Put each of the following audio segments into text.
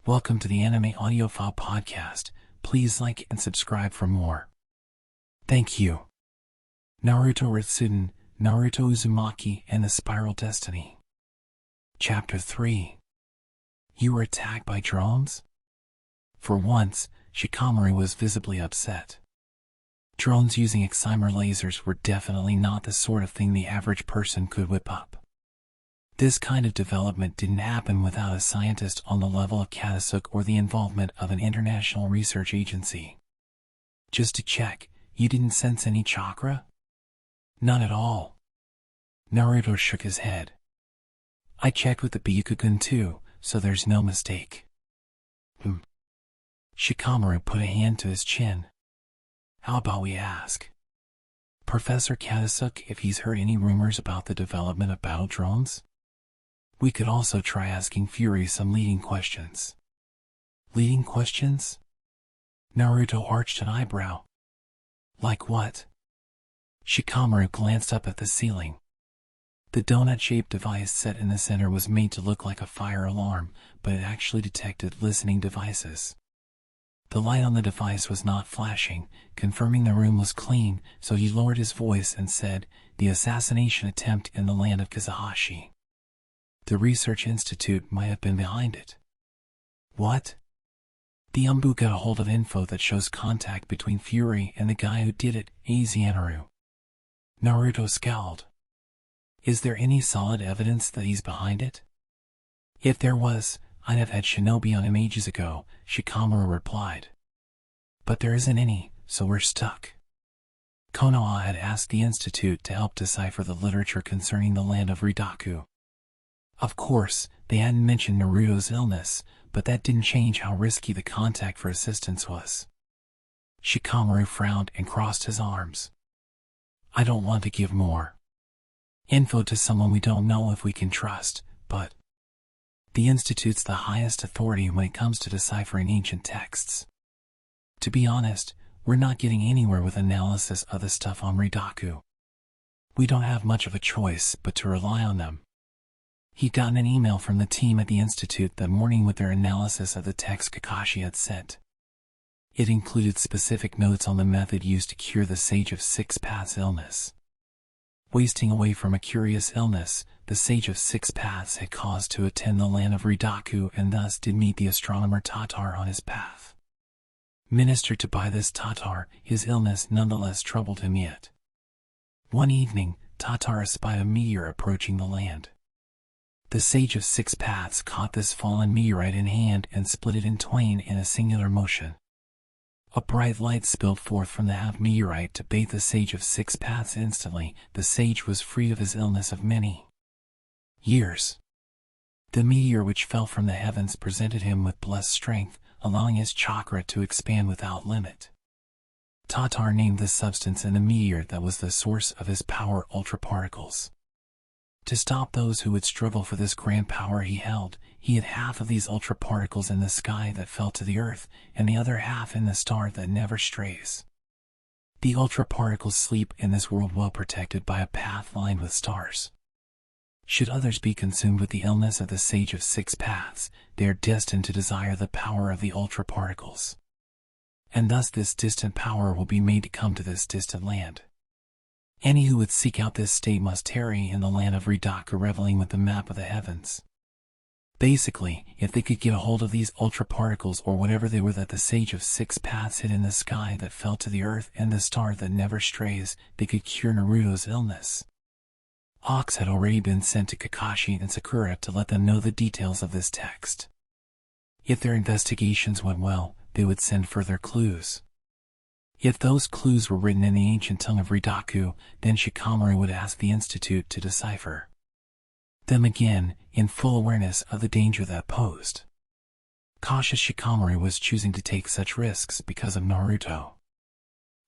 Welcome to the Anime Audiophile Podcast. Please like and subscribe for more. Thank you. Naruto Retsuden, Naruto Uzumaki, and the Spiral Destiny. Chapter 3. You were attacked by drones? For once, Shikamaru was visibly upset. Drones using excimer lasers were definitely not the sort of thing the average person could whip up. This kind of development didn't happen without a scientist on the level of Katasuke or the involvement of an international research agency. Just to check, you didn't sense any chakra? None at all. Naruto shook his head. I checked with the Byakugan too, so there's no mistake. Shikamaru put a hand to his chin. How about we ask Professor Katasuke if he's heard any rumors about the development of battle drones? We could also try asking Fury some leading questions. Leading questions? Naruto arched an eyebrow. Like what? Shikamaru glanced up at the ceiling. The donut-shaped device set in the center was made to look like a fire alarm, but it actually detected listening devices. The light on the device was not flashing, confirming the room was clean, so he lowered his voice and said, the assassination attempt in the land of Kazahashi. The research institute might have been behind it. What? The Umbu got a hold of info that shows contact between Fury and the guy who did it, Azanaru. Naruto scowled. Is there any solid evidence that he's behind it? If there was, I'd have had Shinobi on him ages ago, Shikamaru replied. But there isn't any, so we're stuck. Konoha had asked the institute to help decipher the literature concerning the land of Ridaku. Of course, they hadn't mentioned Naruto's illness, but that didn't change how risky the contact for assistance was. Shikamaru frowned and crossed his arms. I don't want to give more info to someone we don't know if we can trust, but the Institute's the highest authority when it comes to deciphering ancient texts. To be honest, we're not getting anywhere with analysis of the stuff on Ridaku. We don't have much of a choice but to rely on them. He'd gotten an email from the team at the Institute that morning with their analysis of the text Kakashi had sent. It included specific notes on the method used to cure the Sage of Six Paths illness. Wasting away from a curious illness, the Sage of Six Paths had cause to attend the land of Ridaku and thus did meet the astronomer Tatar on his path. Ministered to by this Tatar, his illness nonetheless troubled him yet. One evening, Tatar espied a meteor approaching the land. The Sage of Six Paths caught this fallen meteorite in hand and split it in twain in a singular motion. A bright light spilled forth from the half-meteorite to bathe the Sage of Six Paths instantly. The sage was freed of his illness of many years. The meteor which fell from the heavens presented him with blessed strength, allowing his chakra to expand without limit. Tatar named the substance in the meteor that was the source of his power ultraparticles. To stop those who would struggle for this grand power he held, he had half of these ultraparticles in the sky that fell to the earth, and the other half in the star that never strays. The ultraparticles sleep in this world well protected by a path lined with stars. Should others be consumed with the illness of the Sage of Six Paths, they are destined to desire the power of the ultraparticles. And thus this distant power will be made to come to this distant land. Any who would seek out this state must tarry in the land of Ridaku reveling with the map of the heavens. Basically, if they could get a hold of these ultraparticles or whatever they were that the Sage of Six Paths hid in the sky that fell to the earth and the star that never strays, they could cure Naruto's illness. Ox had already been sent to Kakashi and Sakura to let them know the details of this text. If their investigations went well, they would send further clues. If those clues were written in the ancient tongue of Ridaku, then Shikamaru would ask the Institute to decipher them again, in full awareness of the danger that posed. Cautious Shikamaru was choosing to take such risks because of Naruto.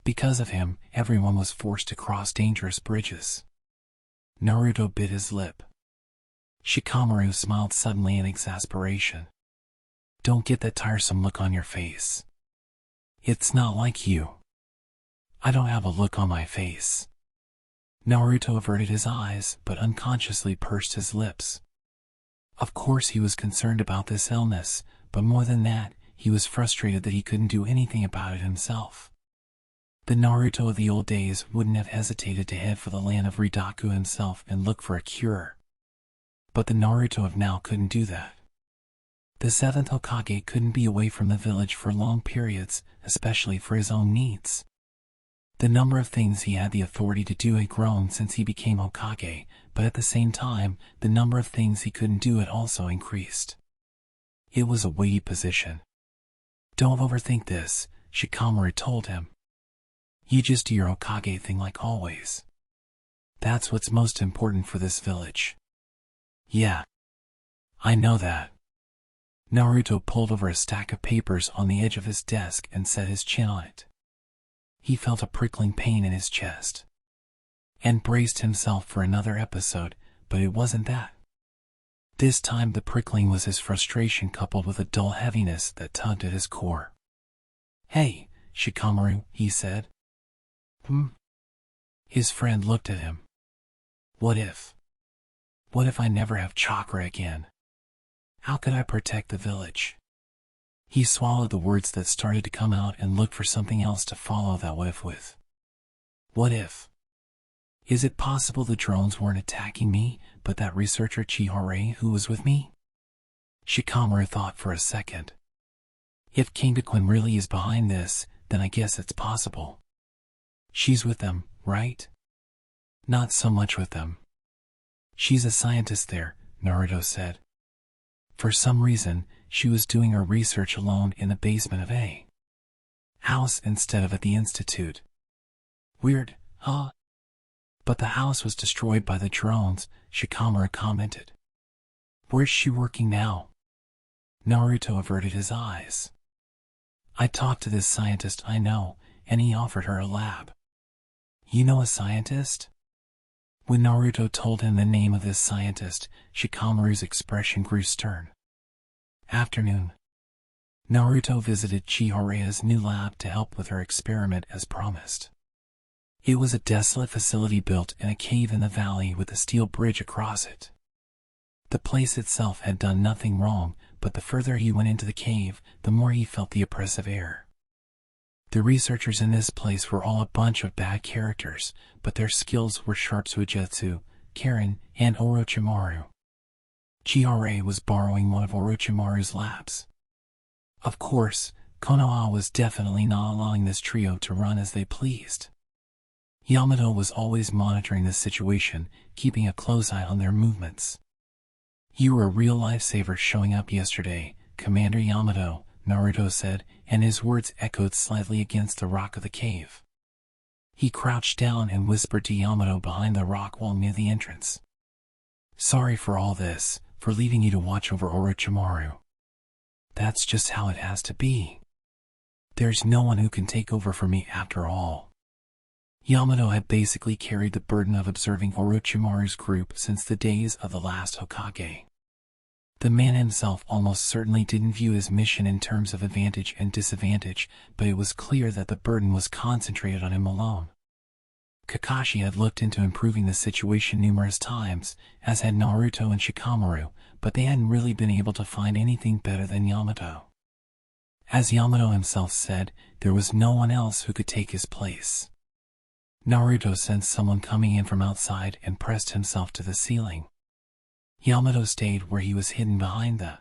Because of him, everyone was forced to cross dangerous bridges. Naruto bit his lip. Shikamaru smiled suddenly in exasperation. Don't get that tiresome look on your face. It's not like you. I don't have a look on my face. Naruto averted his eyes, but unconsciously pursed his lips. Of course he was concerned about this illness, but more than that, he was frustrated that he couldn't do anything about it himself. The Naruto of the old days wouldn't have hesitated to head for the land of Ridaku himself and look for a cure. But the Naruto of now couldn't do that. The 7th Hokage couldn't be away from the village for long periods, especially for his own needs. The number of things he had the authority to do had grown since he became Hokage, but at the same time, the number of things he couldn't do had also increased. It was a weighty position. "Don't overthink this," Shikamaru told him. "You just do your Hokage thing like always. That's what's most important for this village." "Yeah. I know that." Naruto pulled over a stack of papers on the edge of his desk and set his chin on it. He felt a prickling pain in his chest and braced himself for another episode, but it wasn't that. This time the prickling was his frustration coupled with a dull heaviness that tugged at his core. "Hey, Shikamaru," he said. His friend looked at him. What if I never have chakra again? How could I protect the village?" He swallowed the words that started to come out and looked for something else to follow that "what if" with. What if? Is it possible the drones weren't attacking me, but that researcher Chihore who was with me? Shikamaru thought for a second. If King really is behind this, then I guess it's possible. She's with them, right? Not so much with them. She's a scientist there, Naruto said. For some reason, she was doing her research alone in the basement of a house instead of at the institute. Weird, huh? But the house was destroyed by the drones, Shikamaru commented. Where's she working now? Naruto averted his eyes. I talked to this scientist I know, and he offered her a lab. You know a scientist? When Naruto told him the name of this scientist, Shikamaru's expression grew stern. Afternoon. Naruto visited Chihire's new lab to help with her experiment as promised. It was a desolate facility built in a cave in the valley with a steel bridge across it. The place itself had done nothing wrong, but the further he went into the cave, the more he felt the oppressive air. The researchers in this place were all a bunch of bad characters, but their skills were sharp Suigetsu, Karen, and Orochimaru. Chihire was borrowing one of Orochimaru's labs. Of course, Konoha was definitely not allowing this trio to run as they pleased. Yamato was always monitoring the situation, keeping a close eye on their movements. You were a real lifesaver showing up yesterday, Commander Yamato, Naruto said, and his words echoed slightly against the rock of the cave. He crouched down and whispered to Yamato behind the rock wall near the entrance. Sorry for all this, for leaving you to watch over Orochimaru. That's just how it has to be. There's no one who can take over for me after all. Yamato had basically carried the burden of observing Orochimaru's group since the days of the last Hokage. The man himself almost certainly didn't view his mission in terms of advantage and disadvantage, but it was clear that the burden was concentrated on him alone. Kakashi had looked into improving the situation numerous times, as had Naruto and Shikamaru, but they hadn't really been able to find anything better than Yamato. As Yamato himself said, there was no one else who could take his place. Naruto sensed someone coming in from outside and pressed himself to the ceiling. Yamato stayed where he was hidden behind the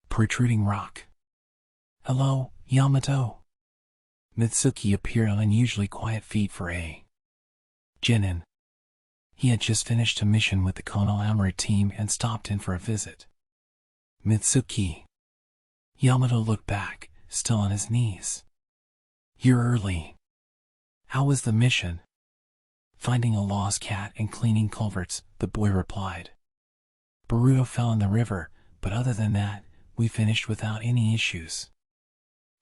protruding rock. Hello, Yamato. Mitsuki appeared on unusually quiet feet for a Genin. He had just finished a mission with the Konohamaru team and stopped in for a visit. Mitsuki. Yamato looked back, still on his knees. You're early. How was the mission? Finding a lost cat and cleaning culverts, the boy replied. Boruto fell in the river, but other than that, we finished without any issues.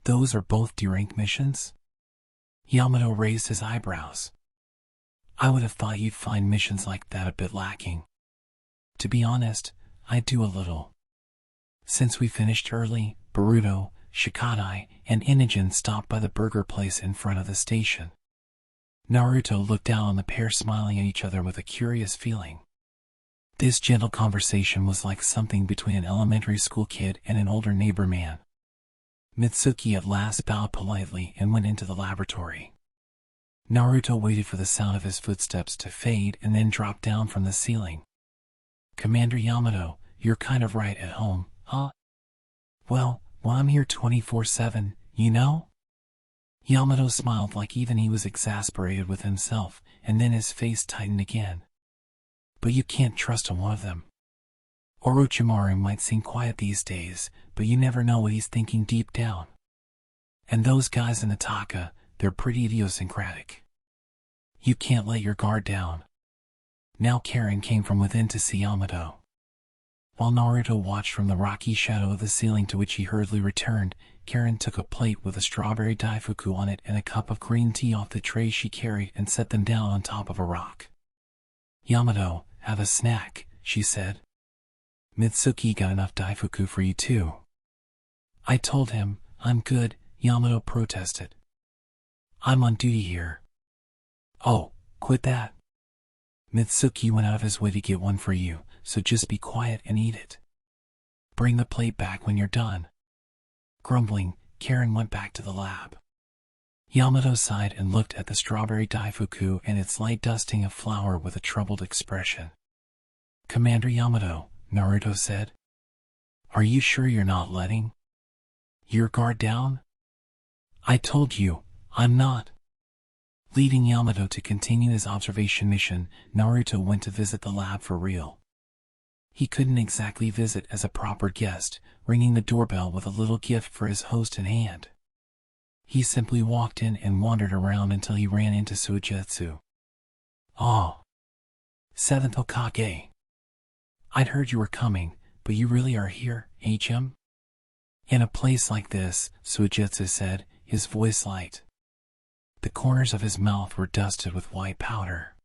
Those are both D-rank missions? Yamato raised his eyebrows. I would have thought you'd find missions like that a bit lacking. To be honest, I do a little. Since we finished early, Boruto, Shikadai, and Inogen stopped by the burger place in front of the station. Naruto looked down on the pair smiling at each other with a curious feeling. This gentle conversation was like something between an elementary school kid and an older neighbor man. Mitsuki at last bowed politely and went into the laboratory. Naruto waited for the sound of his footsteps to fade and then dropped down from the ceiling. "Commander Yamato, you're kind of right at home, huh?" Well, I'm here 24/7, you know?" Yamato smiled like even he was exasperated with himself, and then his face tightened again. "But you can't trust on one of them. Orochimaru might seem quiet these days, but you never know what he's thinking deep down. And those guys in Ataka, they're pretty idiosyncratic. You can't let your guard down." Now Karen came from within to see Yamato. While Naruto watched from the rocky shadow of the ceiling to which he hurriedly returned, Karen took a plate with a strawberry daifuku on it and a cup of green tea off the tray she carried and set them down on top of a rock. "Yamato, have a snack," she said. "Mitsuki got enough daifuku for you too." "I told him, I'm good," Yamato protested. "I'm on duty here." "Oh, quit that. Mitsuki went out of his way to get one for you, so just be quiet and eat it. Bring the plate back when you're done." Grumbling, Karen went back to the lab. Yamato sighed and looked at the strawberry daifuku and its light dusting of flour with a troubled expression. "Commander Yamato," Naruto said, "are you sure you're not letting your guard down?" "I told you, I'm not." Leaving Yamato to continue his observation mission, Naruto went to visit the lab for real. He couldn't exactly visit as a proper guest, ringing the doorbell with a little gift for his host in hand. He simply walked in and wandered around until he ran into Suigetsu. "Oh, 7th Hokage. I'd heard you were coming, but you really are here, HM?" "In a place like this," Suigetsu said, his voice light. The corners of his mouth were dusted with white powder.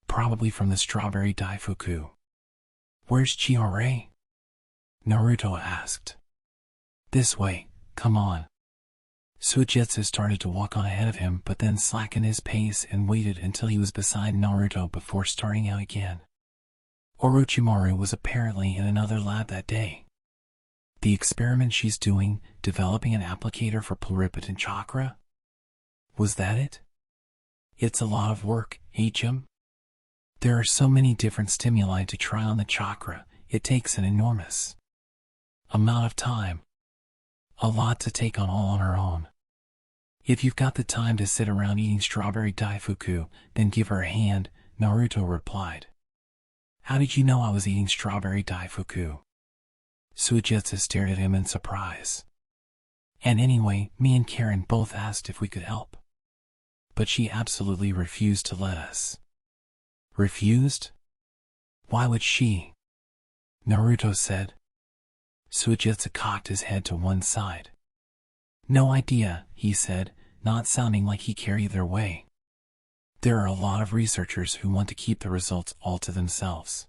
Probably from the strawberry daifuku. "Where's Chihara?" Naruto asked. "This way, come on." Suigetsu started to walk on ahead of him but then slackened his pace and waited until he was beside Naruto before starting out again. Orochimaru was apparently in another lab that day. The experiment she's doing, developing an applicator for pluripotent chakra? Was that it? It's a lot of work, HM. There are so many different stimuli to try on the chakra, it takes an enormous amount of time. A lot to take on all on her own. If you've got the time to sit around eating strawberry daifuku, then give her a hand, Naruto replied. "How did you know I was eating strawberry daifuku?" Suigetsu stared at him in surprise. "And anyway, me and Karen both asked if we could help. But she absolutely refused to let us." "Refused? Why would she?" Naruto said. Suigetsu cocked his head to one side. "No idea," he said, not sounding like he cared either way. "There are a lot of researchers who want to keep the results all to themselves."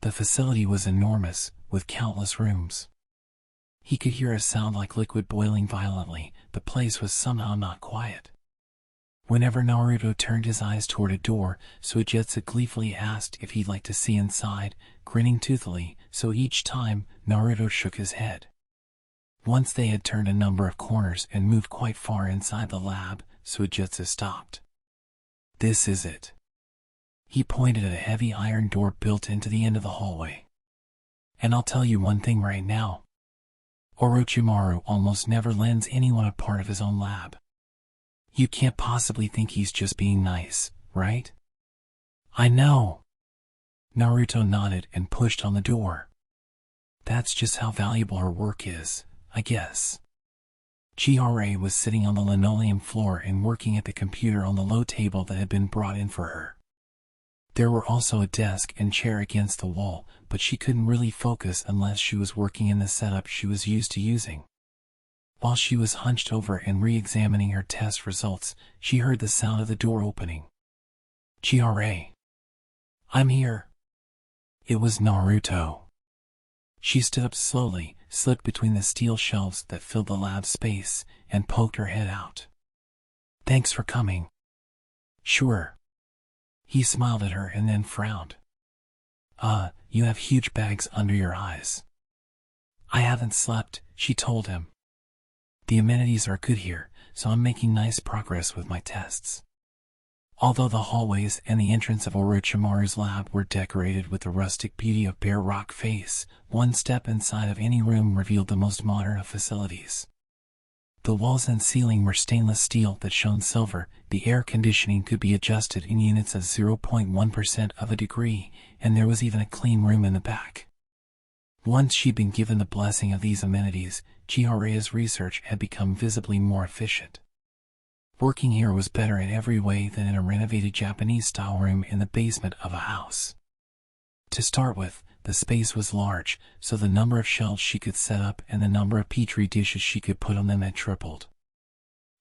The facility was enormous, with countless rooms. He could hear a sound like liquid boiling violently. The place was somehow not quiet. Whenever Naruto turned his eyes toward a door, Suigetsu gleefully asked if he'd like to see inside, grinning toothily, so each time, Naruto shook his head. Once they had turned a number of corners and moved quite far inside the lab, Suigetsu stopped. "This is it." He pointed at a heavy iron door built into the end of the hallway. "And I'll tell you one thing right now. Orochimaru almost never lends anyone a part of his own lab. You can't possibly think he's just being nice, right?" "I know." Naruto nodded and pushed on the door. "That's just how valuable her work is, I guess." Chihara was sitting on the linoleum floor and working at the computer on the low table that had been brought in for her. There were also a desk and chair against the wall, but she couldn't really focus unless she was working in the setup she was used to using. While she was hunched over and re-examining her test results, she heard the sound of the door opening. "Chihara." "I'm here." It was Naruto. She stood up slowly, slipped between the steel shelves that filled the lab space, and poked her head out. "Thanks for coming." "Sure." He smiled at her and then frowned. You have huge bags under your eyes. I haven't slept, she told him. The amenities are good here, so I'm making nice progress with my tests. Although the hallways and the entrance of Orochimaru's lab were decorated with the rustic beauty of bare rock face, one step inside of any room revealed the most modern of facilities. The walls and ceiling were stainless steel that shone silver, the air conditioning could be adjusted in units of 0.1% of a degree, and there was even a clean room in the back. Once she'd been given the blessing of these amenities, Chihire's research had become visibly more efficient. Working here was better in every way than in a renovated Japanese-style room in the basement of a house. To start with, the space was large, so the number of shelves she could set up and the number of petri dishes she could put on them had tripled.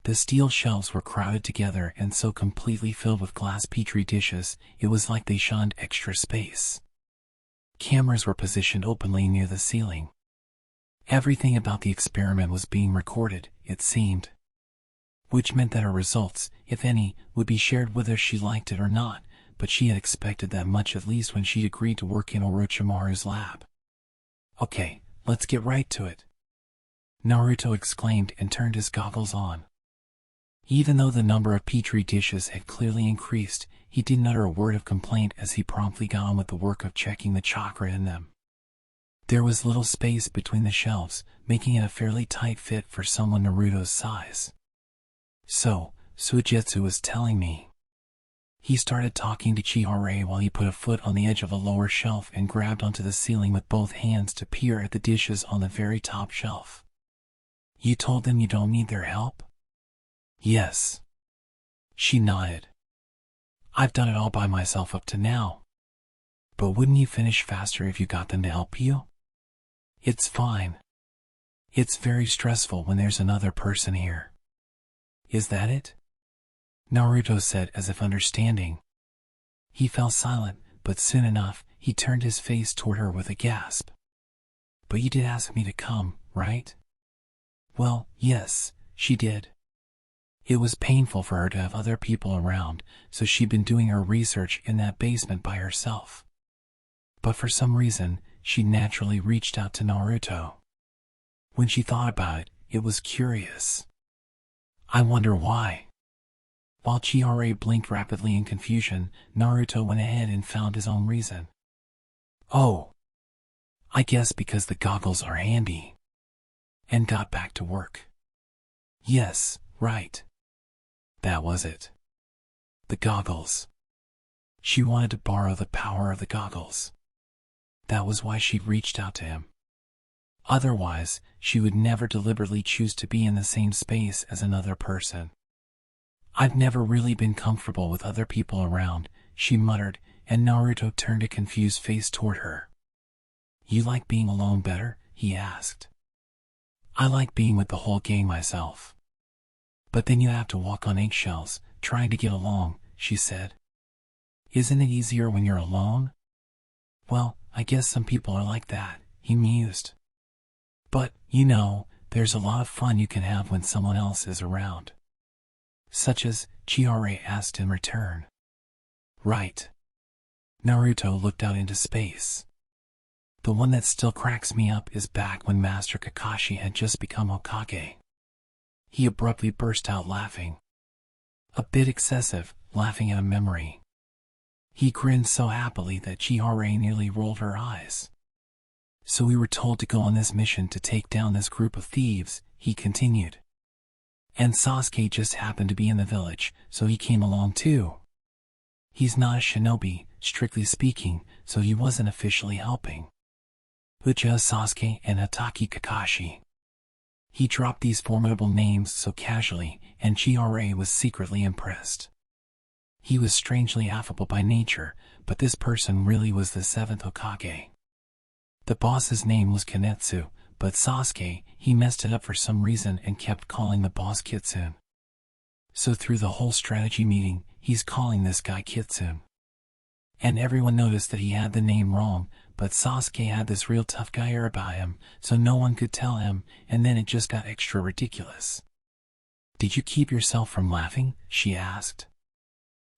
The steel shelves were crowded together and so completely filled with glass petri dishes, it was like they shunned extra space. Cameras were positioned openly near the ceiling. Everything about the experiment was being recorded, it seemed. Which meant that her results, if any, would be shared whether she liked it or not, but she had expected that much at least when she agreed to work in Orochimaru's lab. Okay, let's get right to it, Naruto exclaimed and turned his goggles on. Even though the number of petri dishes had clearly increased, he didn't utter a word of complaint as he promptly got on with the work of checking the chakra in them. There was little space between the shelves, making it a fairly tight fit for someone Naruto's size. So, Suigetsu was telling me. He started talking to Chihire while he put a foot on the edge of a lower shelf and grabbed onto the ceiling with both hands to peer at the dishes on the very top shelf. You told them you don't need their help? Yes. She nodded. I've done it all by myself up to now. But wouldn't you finish faster if you got them to help you? It's fine. It's very stressful when there's another person here. Is that it? Naruto said as if understanding. He fell silent, but soon enough, he turned his face toward her with a gasp. But you did ask me to come, right? Well, yes, she did. It was painful for her to have other people around, so she'd been doing her research in that basement by herself. But for some reason, she naturally reached out to Naruto. When she thought about it, it was curious. I wonder why. While Chihire blinked rapidly in confusion, Naruto went ahead and found his own reason. Oh, I guess because the goggles are handy. And got back to work. Yes, right. That was it. The goggles. She wanted to borrow the power of the goggles. That was why she reached out to him. Otherwise, she would never deliberately choose to be in the same space as another person. I've never really been comfortable with other people around, she muttered, and Naruto turned a confused face toward her. You like being alone better? He asked. I like being with the whole gang myself. But then you have to walk on eggshells, trying to get along, she said. Isn't it easier when you're alone? Well, I guess some people are like that, he mused. But, you know, there's a lot of fun you can have when someone else is around. Such as, Chihire asked in return. Right. Naruto looked out into space. The one that still cracks me up is back when Master Kakashi had just become Hokage. He abruptly burst out laughing. A bit excessive, laughing at a memory. He grinned so happily that Chihire nearly rolled her eyes. So we were told to go on this mission to take down this group of thieves, he continued. And Sasuke just happened to be in the village, so he came along too. He's not a shinobi, strictly speaking, so he wasn't officially helping. Uchiha Sasuke and Itachi Kakashi. He dropped these formidable names so casually, and Chihire was secretly impressed. He was strangely affable by nature, but this person really was the seventh Hokage. The boss's name was Kanetsu, but Sasuke, he messed it up for some reason and kept calling the boss Kitsune. So through the whole strategy meeting, he's calling this guy Kitsune. And everyone noticed that he had the name wrong, but Sasuke had this real tough guy air about him, so no one could tell him, and then it just got extra ridiculous. Did you keep yourself from laughing? She asked.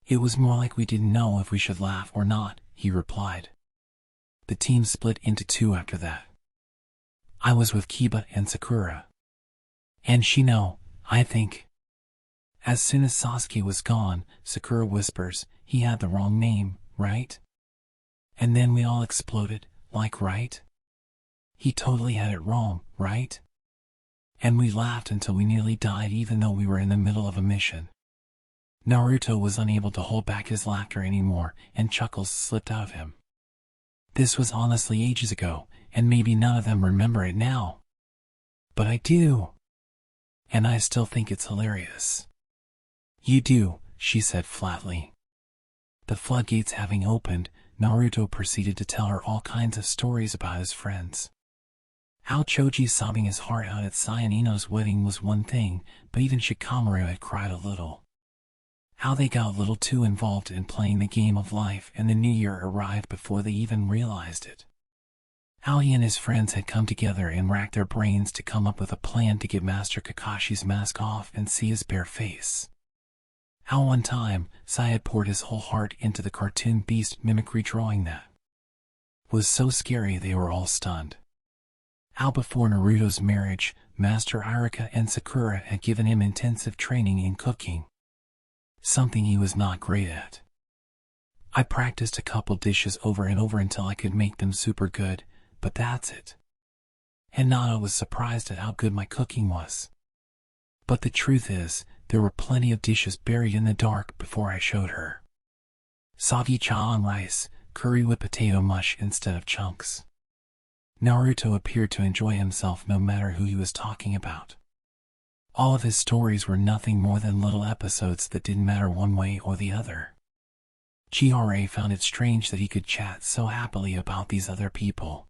It was more like we didn't know if we should laugh or not, he replied. The team split into two after that. I was with Kiba and Sakura. And Shino, I think. As soon as Sasuke was gone, Sakura whispers, he had the wrong name, right? And then we all exploded, like, right? He totally had it wrong, right? And we laughed until we nearly died even though we were in the middle of a mission. Naruto was unable to hold back his laughter anymore, and chuckles slipped out of him. This was honestly ages ago, and maybe none of them remember it now. But I do. And I still think it's hilarious. You do, she said flatly. The floodgates having opened, Naruto proceeded to tell her all kinds of stories about his friends. How Choji sobbing his heart out at Sai and Ino's wedding was one thing, but even Shikamaru had cried a little. How they got a little too involved in playing the game of life and the new year arrived before they even realized it. How he and his friends had come together and racked their brains to come up with a plan to get Master Kakashi's mask off and see his bare face. How one time, Sai had poured his whole heart into the cartoon beast mimicry drawing that was so scary they were all stunned. How before Naruto's marriage, Master Iruka and Sakura had given him intensive training in cooking. Something he was not great at. I practiced a couple dishes over and over until I could make them super good, but that's it. And Nana was surprised at how good my cooking was. But the truth is, there were plenty of dishes buried in the dark before I showed her. Savi-cha on rice, curry with potato mush instead of chunks. Naruto appeared to enjoy himself no matter who he was talking about. All of his stories were nothing more than little episodes that didn't matter one way or the other. Chihara found it strange that he could chat so happily about these other people.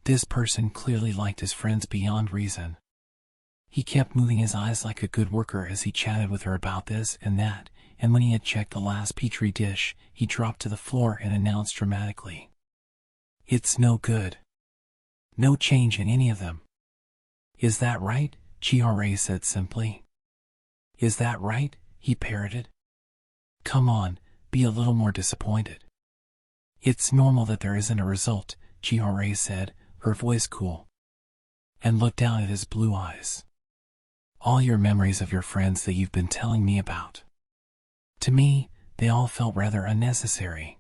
This person clearly liked his friends beyond reason. He kept moving his eyes like a good worker as he chatted with her about this and that, and when he had checked the last petri dish, he dropped to the floor and announced dramatically, "It's no good. No change in any of them." "Is that right?" Chihara said simply. "Is that right?" he parroted. "Come on, be a little more disappointed." "It's normal that there isn't a result," Chihara said, her voice cool, and looked down at his blue eyes. "All your memories of your friends that you've been telling me about. To me, they all felt rather unnecessary."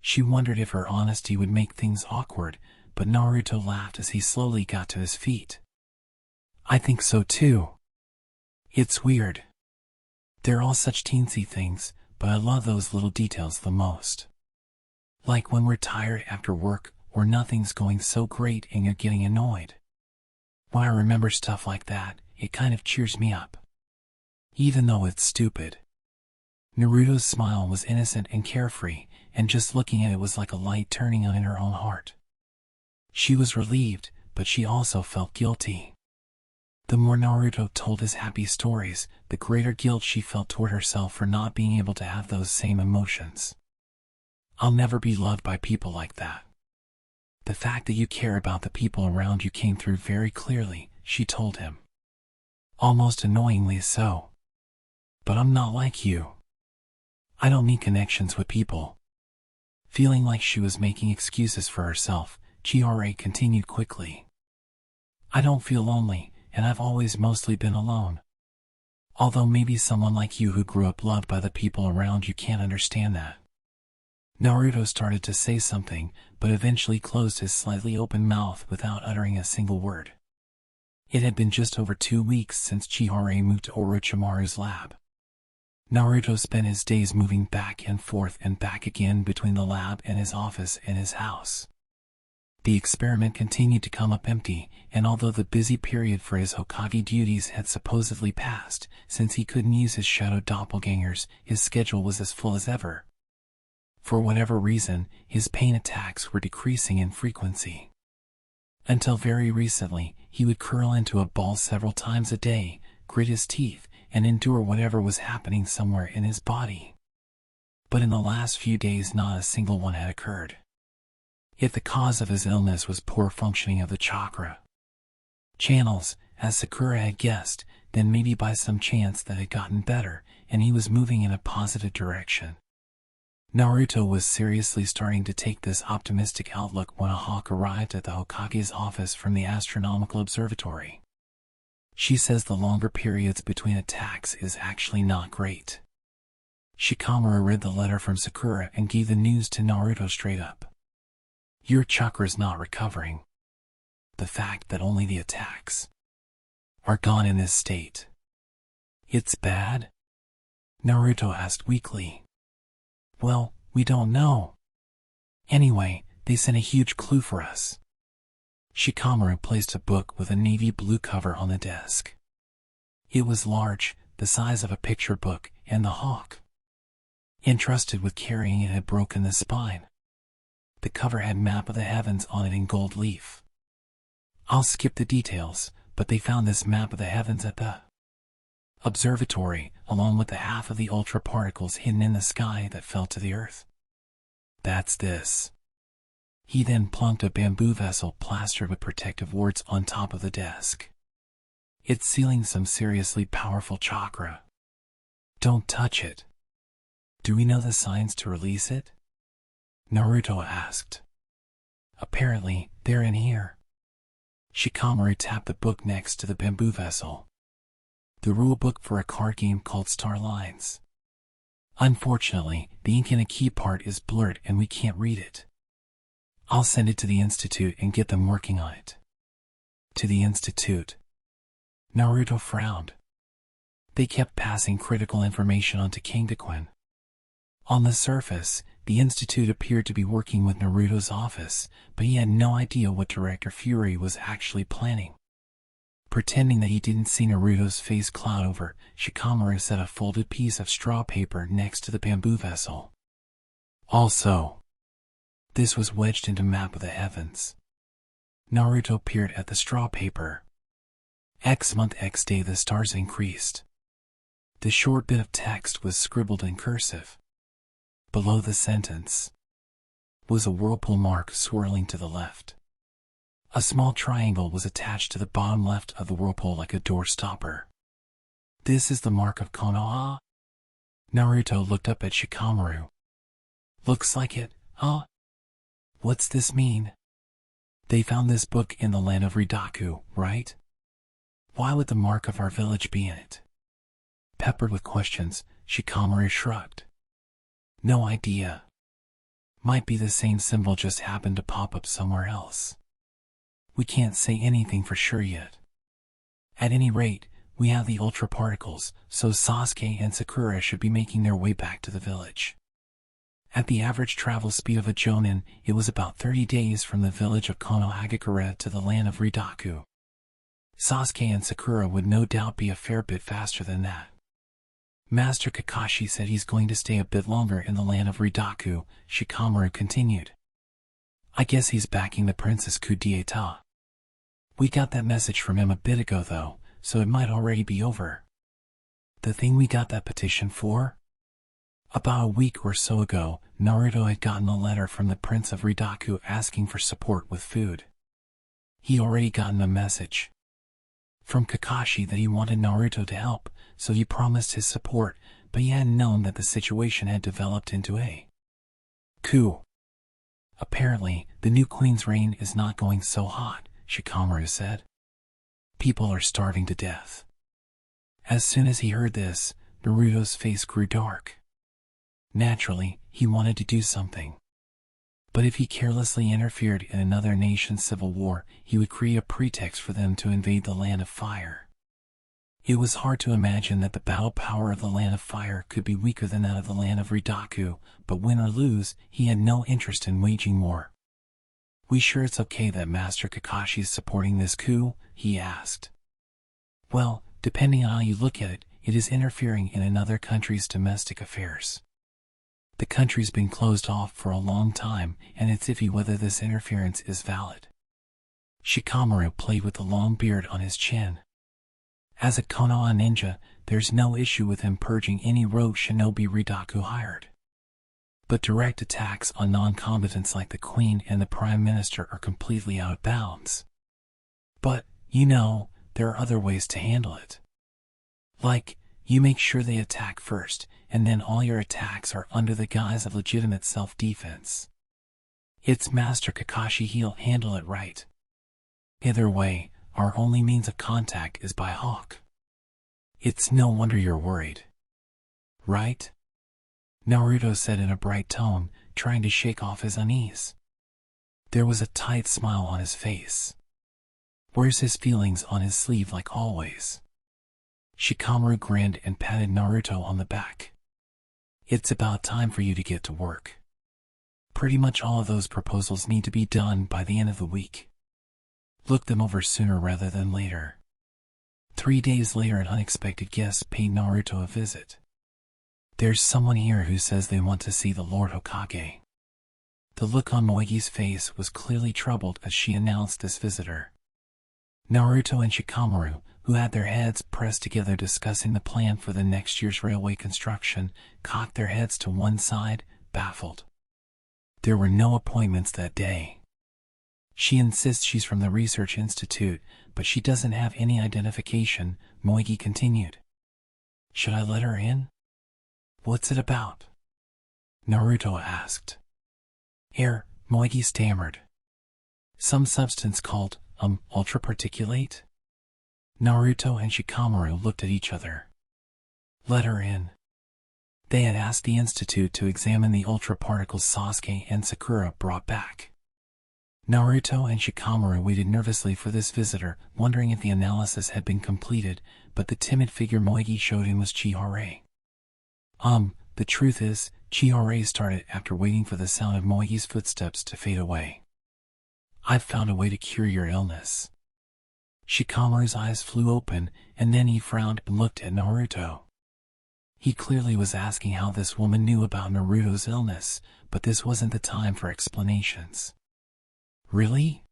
She wondered if her honesty would make things awkward, but Naruto laughed as he slowly got to his feet. "I think so too. It's weird. They're all such teensy things, but I love those little details the most. Like when we're tired after work or nothing's going so great and you're getting annoyed. When I remember stuff like that, it kind of cheers me up. Even though it's stupid." Naruto's smile was innocent and carefree, and just looking at it was like a light turning on in her own heart. She was relieved, but she also felt guilty. The more Naruto told his happy stories, the greater guilt she felt toward herself for not being able to have those same emotions. "I'll never be loved by people like that. The fact that you care about the people around you came through very clearly," she told him. "Almost annoyingly so. But I'm not like you. I don't need connections with people." Feeling like she was making excuses for herself, Chihara continued quickly. "I don't feel lonely, and I've always mostly been alone. Although maybe someone like you who grew up loved by the people around you can't understand that." Naruto started to say something, but eventually closed his slightly open mouth without uttering a single word. It had been just over 2 weeks since Chihara moved to Orochimaru's lab. Naruto spent his days moving back and forth and back again between the lab and his office and his house. The experiment continued to come up empty, and although the busy period for his Hokage duties had supposedly passed, since he couldn't use his shadow doppelgangers, his schedule was as full as ever. For whatever reason, his pain attacks were decreasing in frequency. Until very recently, he would curl into a ball several times a day, grit his teeth, and endure whatever was happening somewhere in his body. But in the last few days not a single one had occurred. Yet the cause of his illness was poor functioning of the chakra channels, as Sakura had guessed, then maybe by some chance that had gotten better, and he was moving in a positive direction. Naruto was seriously starting to take this optimistic outlook when a hawk arrived at the Hokage's office from the astronomical observatory. She says the longer periods between attacks is actually not great. Shikamaru read the letter from Sakura and gave the news to Naruto straight up. Your chakra's not recovering. The fact that only the attacks are gone in this state. It's bad? Naruto asked weakly. Well, we don't know. Anyway, they sent a huge clue for us. Shikamaru placed a book with a navy blue cover on the desk. It was large, the size of a picture book, and the hawk entrusted with carrying it had broken the spine. The cover had map of the heavens on it in gold leaf. I'll skip the details, but they found this map of the heavens at the observatory, along with the half of the ultra particles hidden in the sky that fell to the earth. That's this. He then plunked a bamboo vessel plastered with protective wards on top of the desk. It's sealing some seriously powerful chakra. Don't touch it. Do we know the signs to release it? Naruto asked. Apparently, they're in here. Shikamaru tapped the book next to the bamboo vessel. The rule book for a card game called Star Lines. Unfortunately, the ink in a key part is blurred and we can't read it. I'll send it to the Institute and get them working on it. To the Institute. Naruto frowned. They kept passing critical information on to King Dequan. On the surface, the Institute appeared to be working with Naruto's office, but he had no idea what Director Fury was actually planning. Pretending that he didn't see Naruto's face cloud over, Shikamaru set a folded piece of straw paper next to the bamboo vessel. Also, this was wedged into map of the heavens. Naruto peered at the straw paper. X month X day the stars increased. The short bit of text was scribbled in cursive. Below the sentence was a whirlpool mark swirling to the left. A small triangle was attached to the bottom left of the whirlpool like a door stopper. This is the mark of Konoha? Naruto looked up at Shikamaru. Looks like it, huh? What's this mean? They found this book in the land of Ridaku, right? Why would the mark of our village be in it? Peppered with questions, Shikamaru shrugged. No idea. Might be the same symbol just happened to pop up somewhere else. We can't say anything for sure yet. At any rate, we have the ultra particles, so Sasuke and Sakura should be making their way back to the village. At the average travel speed of a jonin, it was about 30 days from the village of Konohagakure to the land of Ridaku. Sasuke and Sakura would no doubt be a fair bit faster than that. Master Kakashi said he's going to stay a bit longer in the land of Ridaku, Shikamaru continued. I guess he's backing the Princess coup d'etat. We got that message from him a bit ago though, so it might already be over. The thing we got that petition for? About a week or so ago, Naruto had gotten a letter from the Prince of Ridaku asking for support with food. He'd already gotten a message from Kakashi that he wanted Naruto to help, so he promised his support, but he hadn't known that the situation had developed into a coup. Apparently, the new queen's reign is not going so hot, Shikamaru said. People are starving to death. As soon as he heard this, Naruto's face grew dark. Naturally, he wanted to do something. But if he carelessly interfered in another nation's civil war, he would create a pretext for them to invade the Land of Fire. It was hard to imagine that the battle power of the Land of Fire could be weaker than that of the Land of Ridaku, but win or lose, he had no interest in waging war. We sure it's okay that Master Kakashi is supporting this coup? He asked. Well, depending on how you look at it, it is interfering in another country's domestic affairs. The country's been closed off for a long time, and it's iffy whether this interference is valid. Shikamaru played with the long beard on his chin. As a Konoha ninja, there's no issue with him purging any rogue shinobi Ridaku hired. But direct attacks on non-combatants like the Queen and the Prime Minister are completely out of bounds. But, there are other ways to handle it. Like, You make sure they attack first, and then all your attacks are under the guise of legitimate self-defense. It's Master Kakashi, he'll handle it right. Either way, our only means of contact is by hawk. It's no wonder you're worried. Right? Naruto said in a bright tone, trying to shake off his unease. There was a tight smile on his face. Wears his feelings on his sleeve like always. Shikamaru grinned and patted Naruto on the back. It's about time for you to get to work. Pretty much all of those proposals need to be done by the end of the week. Look them over sooner rather than later. 3 days later, an unexpected guest paid Naruto a visit. There's someone here who says they want to see the Lord Hokage. The look on Moegi's face was clearly troubled as she announced this visitor. Naruto and Shikamaru, who had their heads pressed together discussing the plan for the next year's railway construction, cocked their heads to one side, baffled. There were no appointments that day. She insists she's from the Research Institute, but she doesn't have any identification, Moegi continued. Should I let her in? What's it about? Naruto asked. Air, Moegi stammered. Some substance called, ultraparticulate? Naruto and Shikamaru looked at each other. Let her in. They had asked the Institute to examine the ultra particles Sasuke and Sakura brought back. Naruto and Shikamaru waited nervously for this visitor, wondering if the analysis had been completed, but the timid figure Moegi showed him was Chihara. The truth is, Chihara started after waiting for the sound of Moegi's footsteps to fade away. I've found a way to cure your illness. Shikamaru's eyes flew open, and then he frowned and looked at Naruto. He clearly was asking how this woman knew about Naruto's illness, but this wasn't the time for explanations. Really?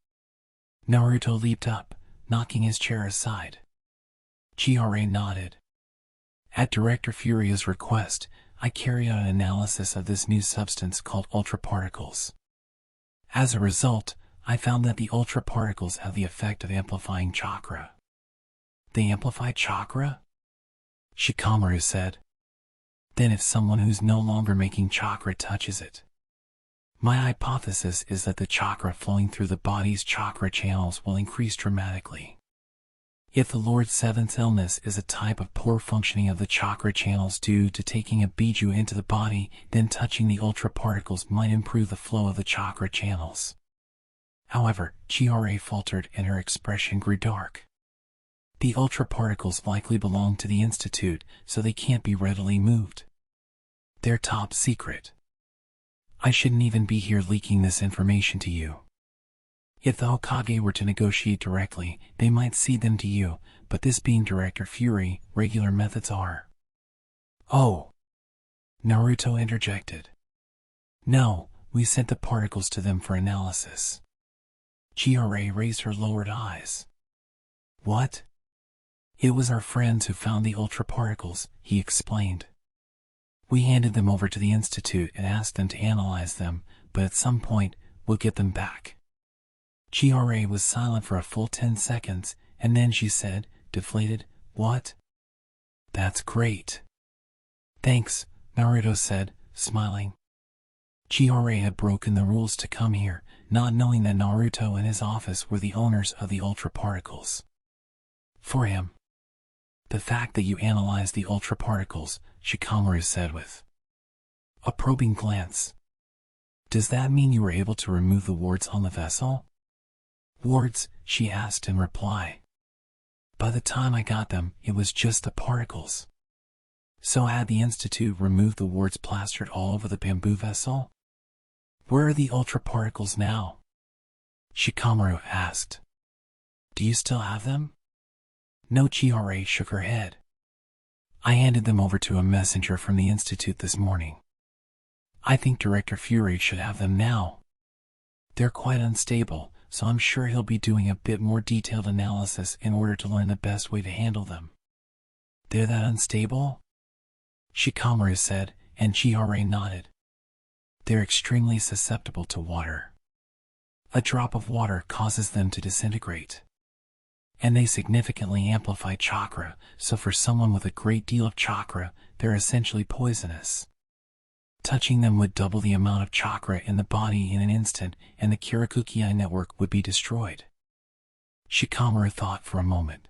Naruto leaped up, knocking his chair aside. Chihara nodded. At Director Furia's request, I carried out an analysis of this new substance called ultraparticles. As a result, I found that the ultraparticles have the effect of amplifying chakra. They amplify chakra? Shikamaru said. Then if someone who's no longer making chakra touches it. My hypothesis is that the chakra flowing through the body's chakra channels will increase dramatically. If the Lord's seventh illness is a type of poor functioning of the chakra channels due to taking a biju into the body, then touching the ultraparticles might improve the flow of the chakra channels. However, Chihara faltered and her expression grew dark. The ultraparticles likely belong to the Institute, so they can't be readily moved. They're top secret. I shouldn't even be here leaking this information to you. If the Hokage were to negotiate directly, they might cede them to you, but this being Director Fury, regular methods are. Oh! Naruto interjected. No, we sent the particles to them for analysis. Chihara raised her lowered eyes. What? It was our friends who found the ultraparticles, he explained. We handed them over to the Institute and asked them to analyze them, but at some point, we'll get them back. Chihara was silent for a full 10 seconds, and then she said, deflated, What? That's great. Thanks, Naruto said, smiling. Chihara had broken the rules to come here, not knowing that Naruto and his office were the owners of the ultraparticles. For him. The fact that you analyzed the ultraparticles, Shikamaru said with a probing glance. Does that mean you were able to remove the wards on the vessel? Wards, she asked in reply. By the time I got them, it was just the particles. So had the Institute removed the wards plastered all over the bamboo vessel? Where are the ultraparticles now? Shikamaru asked. Do you still have them? No, Chihara shook her head. I handed them over to a messenger from the Institute this morning. I think Director Fury should have them now. They're quite unstable, so I'm sure he'll be doing a bit more detailed analysis in order to learn the best way to handle them. They're that unstable? Shikamaru said, and Chihara nodded. They're extremely susceptible to water. A drop of water causes them to disintegrate. And they significantly amplify chakra, so for someone with a great deal of chakra, they're essentially poisonous. Touching them would double the amount of chakra in the body in an instant, and the Kirakuki network would be destroyed. Shikamaru thought for a moment.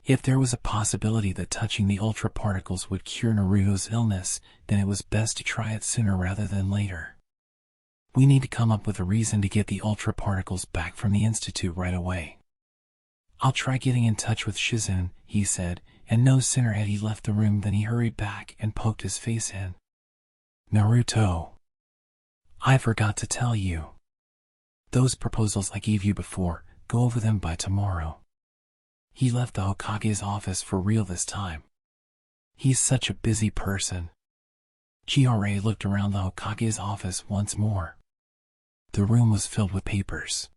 If there was a possibility that touching the ultra particles would cure Naruto's illness, then it was best to try it sooner rather than later. We need to come up with a reason to get the ultra particles back from the Institute right away. I'll try getting in touch with Shizen, he said, and no sooner had he left the room than he hurried back and poked his face in. Naruto, I forgot to tell you. Those proposals I gave you before, go over them by tomorrow. He left the Hokage's office for real this time. He's such a busy person. Chihara looked around the Hokage's office once more. The room was filled with papers.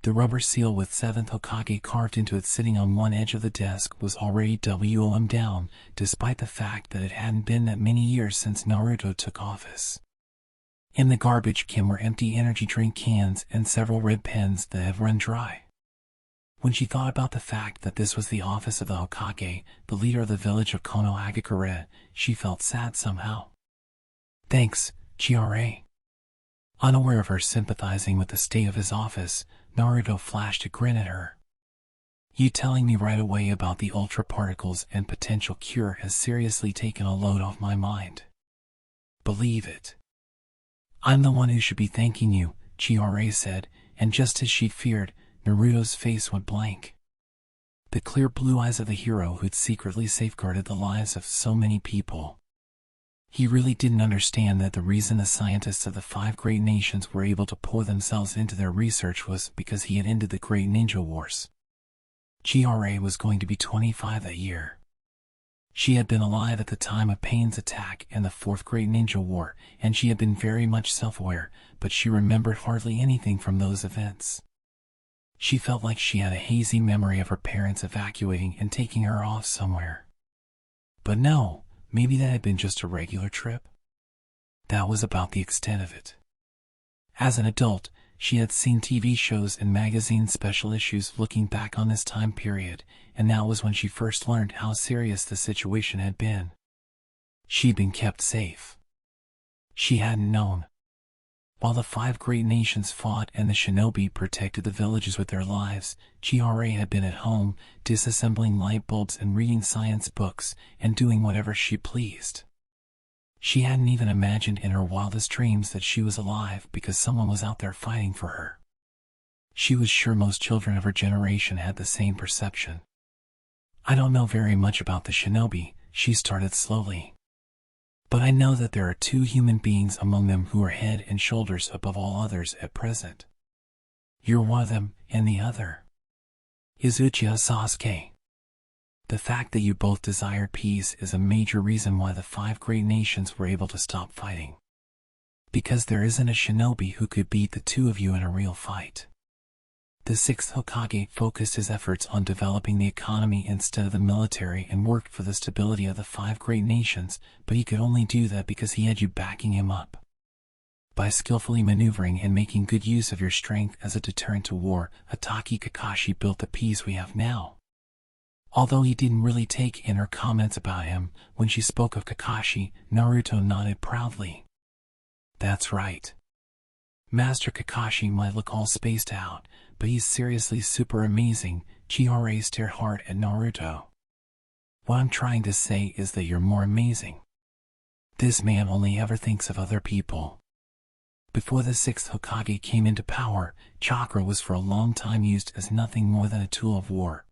The rubber seal with 7th Hokage carved into it sitting on one edge of the desk was already WOM down, despite the fact that it hadn't been that many years since Naruto took office. In the garbage can were empty energy drink cans and several red pens that have run dry. When she thought about the fact that this was the office of the Hokage, the leader of the village of Konohagakure, she felt sad somehow. Thanks, Chihara. Unaware of her sympathizing with the state of his office, Naruto flashed a grin at her. You telling me right away about the ultra particles and potential cure has seriously taken a load off my mind. Believe it. I'm the one who should be thanking you, Chihara said, and just as she'd feared, Naruto's face went blank. The clear blue eyes of the hero who'd secretly safeguarded the lives of so many people. He really didn't understand that the reason the scientists of the 5 great nations were able to pour themselves into their research was because he had ended the Great Ninja Wars. Chihara was going to be 25 that year. She had been alive at the time of Pain's attack and the 4th Great Ninja War, and she had been very much self-aware, but she remembered hardly anything from those events. She felt like she had a hazy memory of her parents evacuating and taking her off somewhere. But no. Maybe that had been just a regular trip? That was about the extent of it. As an adult, she had seen TV shows and magazine special issues looking back on this time period, and that was when she first learned how serious the situation had been. She'd been kept safe. She hadn't known. While the 5 great nations fought and the shinobi protected the villages with their lives, Chihara had been at home, disassembling light bulbs and reading science books, and doing whatever she pleased. She hadn't even imagined in her wildest dreams that she was alive because someone was out there fighting for her. She was sure most children of her generation had the same perception. I don't know very much about the shinobi, she started slowly. But I know that there are 2 human beings among them who are head and shoulders above all others at present. You're one of them, and the other is Uchiha Sasuke. The fact that you both desired peace is a major reason why the 5 great nations were able to stop fighting. Because there isn't a shinobi who could beat the 2 of you in a real fight. The 6th Hokage focused his efforts on developing the economy instead of the military and worked for the stability of the 5 great nations, but he could only do that because he had you backing him up. By skillfully maneuvering and making good use of your strength as a deterrent to war, Itachi Kakashi built the peace we have now. Although he didn't really take in her comments about him, when she spoke of Kakashi, Naruto nodded proudly. That's right. Master Kakashi might look all spaced out, but he's seriously super amazing. Chihara stared hard at Naruto. What I'm trying to say is that you're more amazing. This man only ever thinks of other people. Before the 6th Hokage came into power, chakra was for a long time used as nothing more than a tool of war.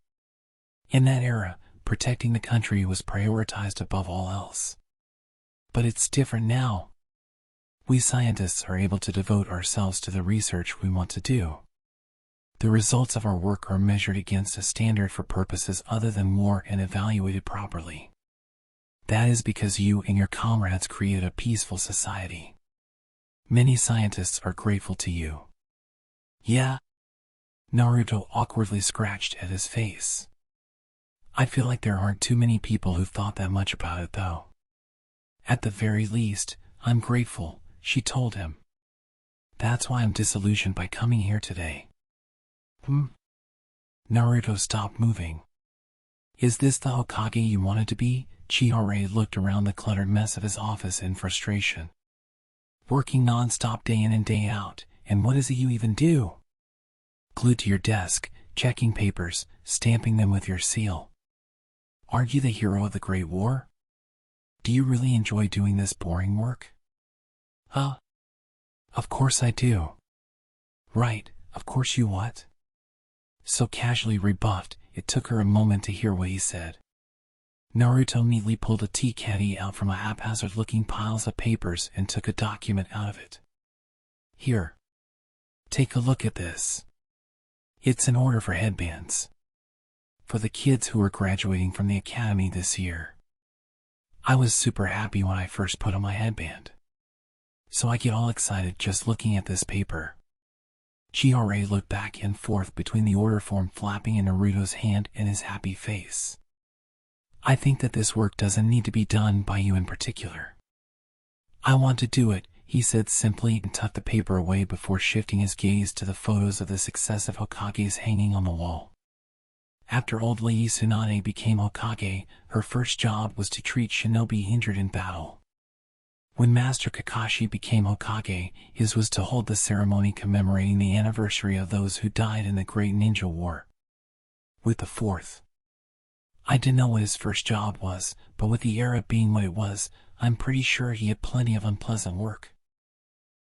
In that era, protecting the country was prioritized above all else. But it's different now. We scientists are able to devote ourselves to the research we want to do. The results of our work are measured against a standard for purposes other than war and evaluated properly. That is because you and your comrades created a peaceful society. Many scientists are grateful to you. Yeah? Naruto awkwardly scratched at his face. I feel like there aren't too many people who've thought that much about it though. At the very least, I'm grateful, she told him. That's why I'm disillusioned by coming here today. Naruto stopped moving. Is this the Hokage you wanted to be? Chihara looked around the cluttered mess of his office in frustration. Working non-stop day in and day out, and what is it you even do? Glued to your desk, checking papers, stamping them with your seal. Aren't you the hero of the Great War? Do you really enjoy doing this boring work? Of course I do. Right, of course you what? So casually rebuffed, it took her a moment to hear what he said. Naruto neatly pulled a tea caddy out from a haphazard-looking piles of papers and took a document out of it. Here. Take a look at this. It's an order for headbands. For the kids who are graduating from the academy this year. I was super happy when I first put on my headband. So I get all excited just looking at this paper. Chihara looked back and forth between the order form flapping in Naruto's hand and his happy face. I think that this work doesn't need to be done by you in particular. I want to do it, he said simply and tucked the paper away before shifting his gaze to the photos of the successive Hokages hanging on the wall. After old Lady Tsunade became Hokage, her first job was to treat shinobi injured in battle. When Master Kakashi became Hokage, his was to hold the ceremony commemorating the anniversary of those who died in the Great Ninja War. With the fourth. I didn't know what his first job was, but with the era being what it was, I'm pretty sure he had plenty of unpleasant work.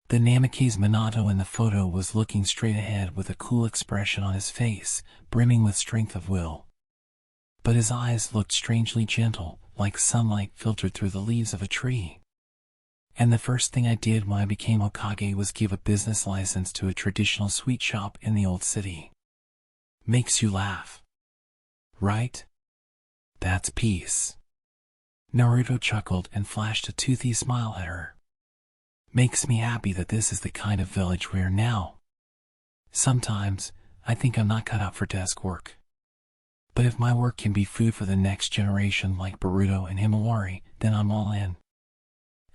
The Namikaze Minato in the photo was looking straight ahead with a cool expression on his face, brimming with strength of will. But his eyes looked strangely gentle, like sunlight filtered through the leaves of a tree. And the first thing I did when I became Hokage was give a business license to a traditional sweet shop in the old city. Makes you laugh. Right? That's peace. Naruto chuckled and flashed a toothy smile at her. Makes me happy that this is the kind of village we're now. Sometimes, I think I'm not cut out for desk work. But if my work can be food for the next generation like Boruto and Himawari, then I'm all in.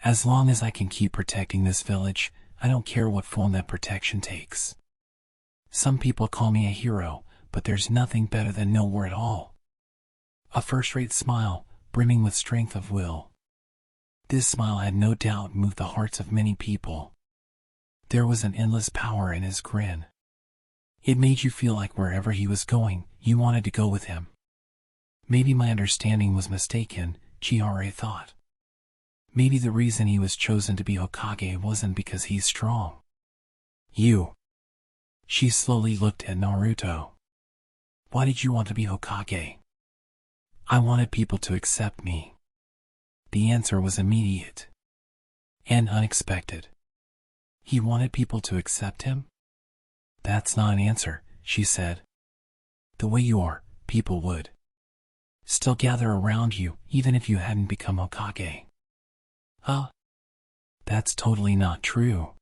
As long as I can keep protecting this village, I don't care what form that protection takes. Some people call me a hero, but there's nothing better than no war at all. A first-rate smile, brimming with strength of will. This smile had no doubt moved the hearts of many people. There was an endless power in his grin. It made you feel like wherever he was going, you wanted to go with him. Maybe my understanding was mistaken, Chihara thought. Maybe the reason he was chosen to be Hokage wasn't because he's strong. You. She slowly looked at Naruto. Why did you want to be Hokage? I wanted people to accept me. The answer was immediate. And unexpected. He wanted people to accept him? That's not an answer, she said. The way you are, people would still gather around you, even if you hadn't become Hokage. That's totally not true.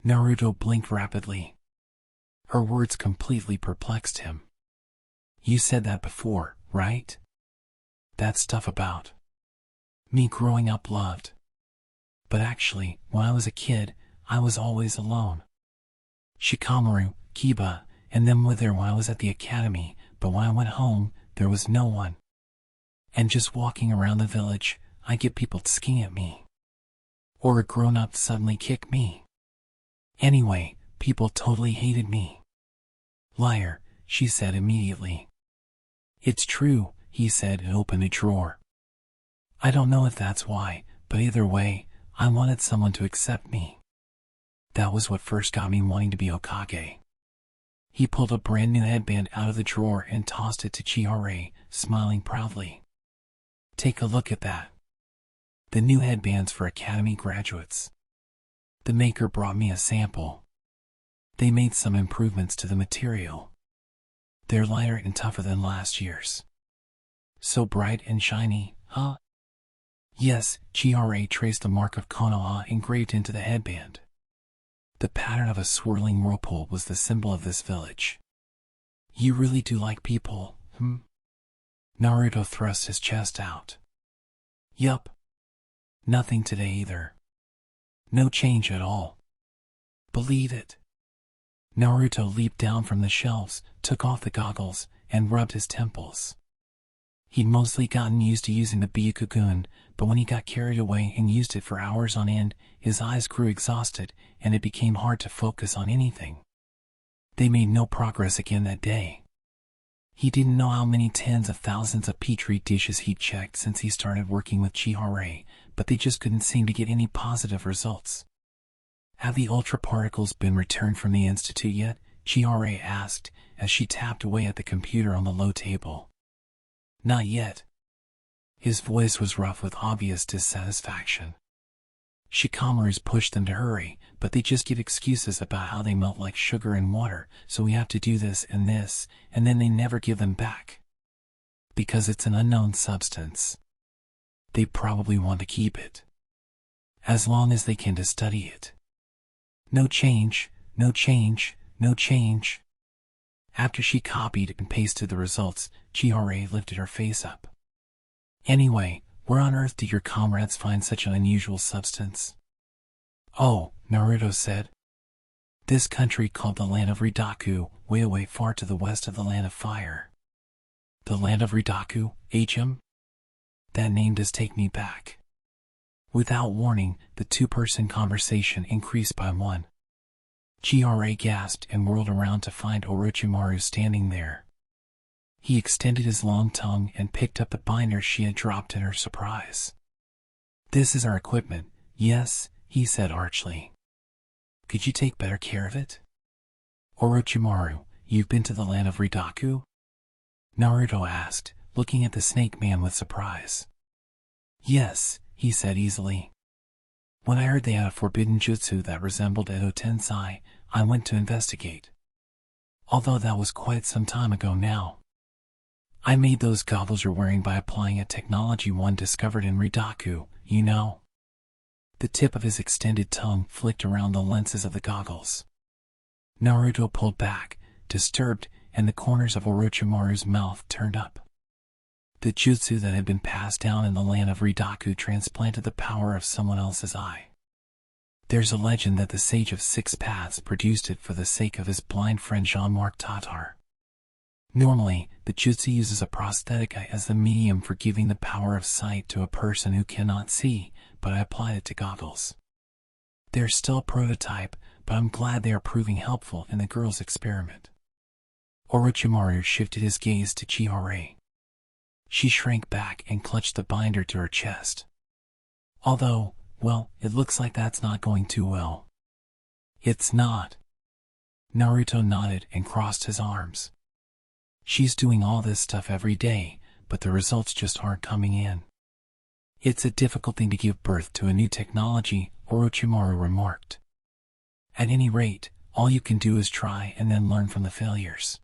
Naruto blinked rapidly. Her words completely perplexed him. You said that before, right? That stuff about me growing up loved. But actually, when I was a kid, I was always alone. Shikamaru, Kiba, and them were there when I was at the academy, but when I went home, there was no one. And just walking around the village, I get people sking at me. Or a grown-up suddenly kick me. Anyway, people totally hated me. Liar, she said immediately. It's true, he said and opened a drawer. I don't know if that's why, but either way, I wanted someone to accept me. That was what first got me wanting to be Hokage. He pulled a brand new headband out of the drawer and tossed it to Chihara, smiling proudly. Take a look at that. The new headbands for academy graduates. The maker brought me a sample. They made some improvements to the material. They're lighter and tougher than last year's. So bright and shiny, huh? Yes, Chihara traced the mark of Konoha engraved into the headband. The pattern of a swirling whirlpool was the symbol of this village. You really do like people, Naruto thrust his chest out. Yup. Nothing today either. No change at all. Believe it. Naruto leaped down from the shelves, took off the goggles, and rubbed his temples. He'd mostly gotten used to using the Byakugan, but when he got carried away and used it for hours on end, his eyes grew exhausted, and it became hard to focus on anything. They made no progress again that day. He didn't know how many tens of thousands of petri dishes he'd checked since he started working with Chihara, but they just couldn't seem to get any positive results. "Have the ultra particles been returned from the institute yet?" Chihara asked, as she tapped away at the computer on the low table. "Not yet." His voice was rough with obvious dissatisfaction. "Shikamaru's pushed them to hurry, but they just give excuses about how they melt like sugar in water, so we have to do this, and then they never give them back. Because it's an unknown substance. They probably want to keep it. As long as they can to study it. No change, no change, no change." After she copied and pasted the results, Chihara lifted her face up. "Anyway, where on earth did your comrades find such an unusual substance?" "Oh," Naruto said. "This country called the Land of Ridaku, way far to the west of the Land of Fire." "The Land of Ridaku, HM? That name does take me back." Without warning, the two-person conversation increased by one. Chihara gasped and whirled around to find Orochimaru standing there. He extended his long tongue and picked up the binder she had dropped in her surprise. "This is our equipment, yes," he said archly. "Could you take better care of it?" "Orochimaru, you've been to the Land of Ridaku?" Naruto asked, looking at the snake man with surprise. "Yes," he said easily. "When I heard they had a forbidden jutsu that resembled Edo Tensei, I went to investigate. Although that was quite some time ago now. I made those goggles you're wearing by applying a technology one discovered in Ridaku, you know." The tip of his extended tongue flicked around the lenses of the goggles. Naruto pulled back, disturbed, and the corners of Orochimaru's mouth turned up. The jutsu that had been passed down in the Land of Ridaku transplanted the power of someone else's eye. There's a legend that the Sage of Six Paths produced it for the sake of his blind friend Jean-Marc Tatar. Normally, the jutsu uses a prosthetic eye as the medium for giving the power of sight to a person who cannot see, but I applied it to goggles. They're still a prototype, but I'm glad they are proving helpful in the girl's experiment. Orochimaru shifted his gaze to Chihara. She shrank back and clutched the binder to her chest. "Although, well, it looks like that's not going too well." "It's not." Naruto nodded and crossed his arms. "She's doing all this stuff every day, but the results just aren't coming in." "It's a difficult thing to give birth to a new technology," Orochimaru remarked. "At any rate, all you can do is try and then learn from the failures.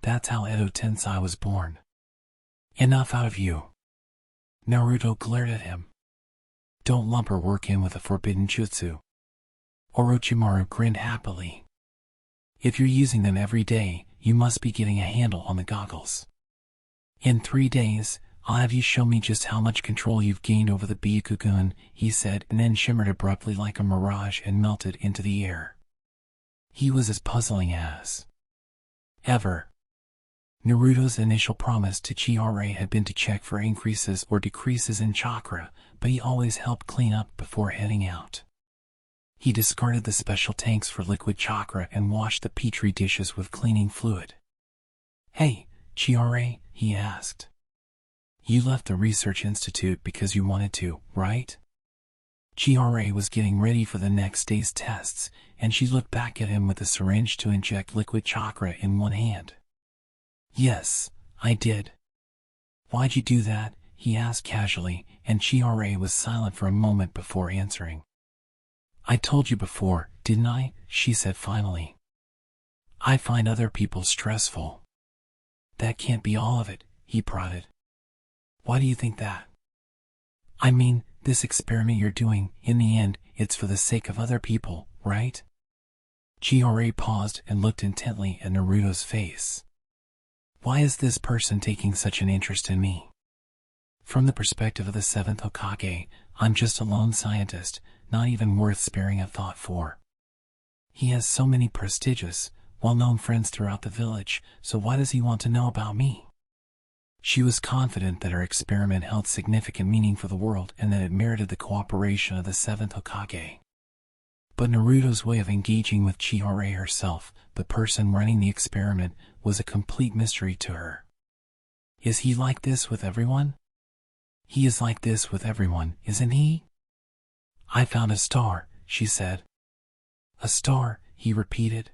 That's how Edo Tensei was born." "Enough out of you." Naruto glared at him. "Don't lump her work in with a forbidden jutsu." Orochimaru grinned happily. "If you're using them every day, you must be getting a handle on the goggles. In 3 days, I'll have you show me just how much control you've gained over the Byakugan," he said, and then shimmered abruptly like a mirage and melted into the air. He was as puzzling as ever. Naruto's initial promise to Chihara had been to check for increases or decreases in chakra, but he always helped clean up before heading out. He discarded the special tanks for liquid chakra and washed the petri dishes with cleaning fluid. "Hey, Chihara," he asked. "You left the research institute because you wanted to, right?" Chihara was getting ready for the next day's tests, and she looked back at him with a syringe to inject liquid chakra in one hand. "Yes, I did." "Why'd you do that?" he asked casually, and Chihara was silent for a moment before answering. "I told you before, didn't I?" she said finally. "I find other people stressful." "That can't be all of it," he prodded. "Why do you think that?" "I mean, this experiment you're doing, in the end, it's for the sake of other people, right?" Chihara paused and looked intently at Naruto's face. "Why is this person taking such an interest in me?" "From the perspective of the 7th Hokage, I'm just a lone scientist, not even worth sparing a thought for." He has so many prestigious, well-known friends throughout the village, so why does he want to know about me? She was confident that her experiment held significant meaning for the world and that it merited the cooperation of the 7th Hokage. But Naruto's way of engaging with Chihara herself, the person running the experiment, was a complete mystery to her. Is he like this with everyone? He is like this with everyone, isn't he? I found a star, she said. A star, he repeated.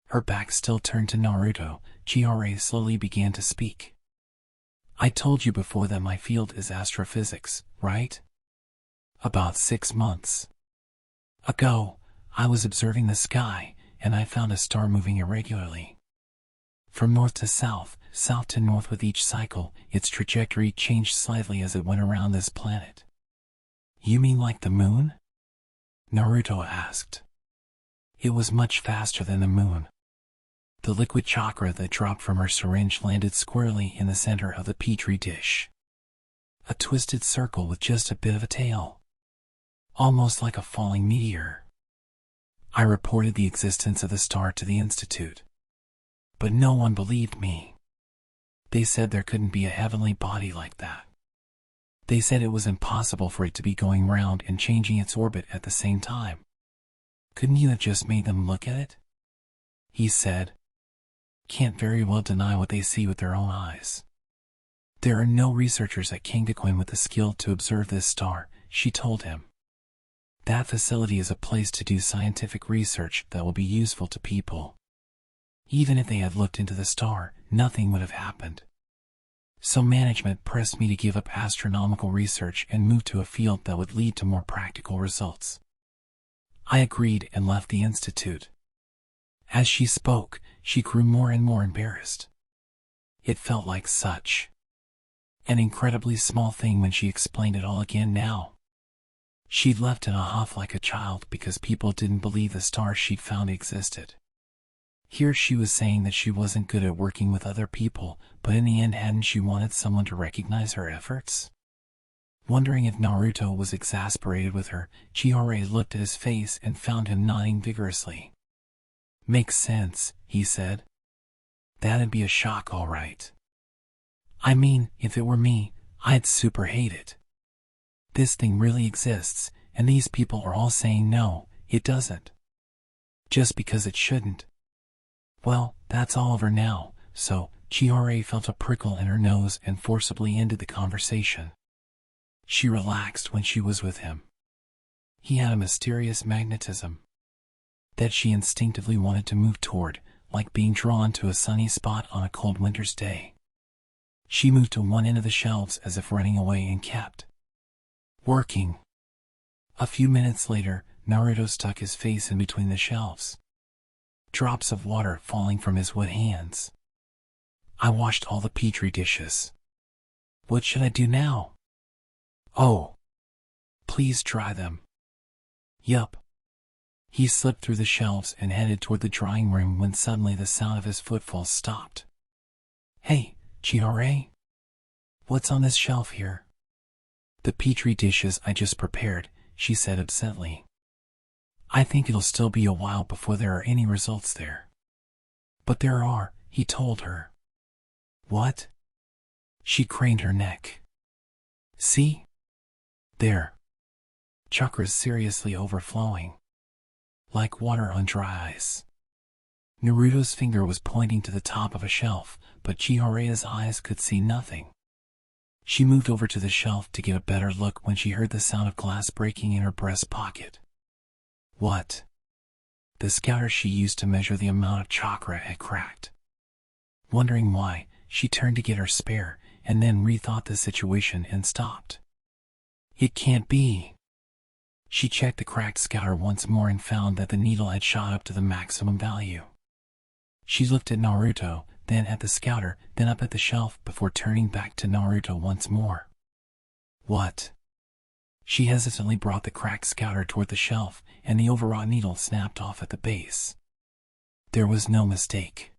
Her back still turned to Naruto. Chihara slowly began to speak. I told you before that my field is astrophysics, right? About 6 months ago, I was observing the sky, and I found a star moving irregularly. From north to south, south to north with each cycle, its trajectory changed slightly as it went around this planet. You mean like the moon? Naruto asked. It was much faster than the moon. The liquid chakra that dropped from her syringe landed squarely in the center of the petri dish. A twisted circle with just a bit of a tail. Almost like a falling meteor. I reported the existence of the star to the institute. But no one believed me. They said there couldn't be a heavenly body like that. They said it was impossible for it to be going round and changing its orbit at the same time. Couldn't you have just made them look at it? He said. Can't very well deny what they see with their own eyes. There are no researchers at Kingdaquin with the skill to observe this star, she told him. That facility is a place to do scientific research that will be useful to people. Even if they had looked into the star, nothing would have happened. So management pressed me to give up astronomical research and move to a field that would lead to more practical results. I agreed and left the institute. As she spoke, she grew more and more embarrassed. It felt like such an incredibly small thing when she explained it all again now. She'd left in a huff like a child because people didn't believe the star she'd found existed. Here she was saying that she wasn't good at working with other people, but in the end hadn't she wanted someone to recognize her efforts? Wondering if Naruto was exasperated with her, Chihara looked at his face and found him nodding vigorously. Makes sense, he said. That'd be a shock, all right. I mean, if it were me, I'd super hate it. This thing really exists, and these people are all saying no, it doesn't. Just because it shouldn't. Well, that's all over now, so Chihara felt a prickle in her nose and forcibly ended the conversation. She relaxed when she was with him. He had a mysterious magnetism that she instinctively wanted to move toward, like being drawn to a sunny spot on a cold winter's day. She moved to one end of the shelves as if running away and kept working. A few minutes later, Naruto stuck his face in between the shelves. Drops of water falling from his wet hands. I washed all the petri dishes. What should I do now? Oh. Please dry them. Yup. He slipped through the shelves and headed toward the drying room when suddenly the sound of his footfalls stopped. Hey, Chihara? What's on this shelf here? The petri dishes I just prepared, she said absently. I think it'll still be a while before there are any results there. But there are, he told her. What? She craned her neck. See? There. Chakra's seriously overflowing. Like water on dry ice. Naruto's finger was pointing to the top of a shelf, but Chihara's eyes could see nothing. She moved over to the shelf to get a better look when she heard the sound of glass breaking in her breast pocket. What? The scouter she used to measure the amount of chakra had cracked. Wondering why, she turned to get her spare, and then rethought the situation and stopped. It can't be. She checked the cracked scouter once more and found that the needle had shot up to the maximum value. She looked at Naruto, then at the scouter, then up at the shelf before turning back to Naruto once more. What? She hesitantly brought the cracked scouter toward the shelf, and the overwrought needle snapped off at the base. There was no mistake.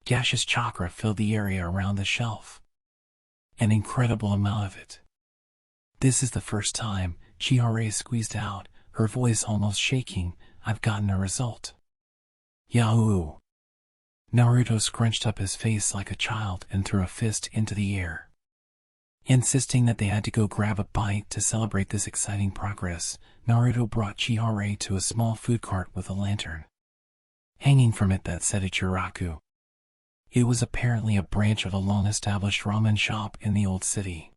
Gaseous chakra filled the area around the shelf. An incredible amount of it. This is the first time, Chihara squeezed out, her voice almost shaking, I've gotten a result. Yahoo! Naruto scrunched up his face like a child and threw a fist into the air. Insisting that they had to go grab a bite to celebrate this exciting progress, Naruto brought Chihara to a small food cart with a lantern. Hanging from it that said Ichiraku. It was apparently a branch of a long-established ramen shop in the old city.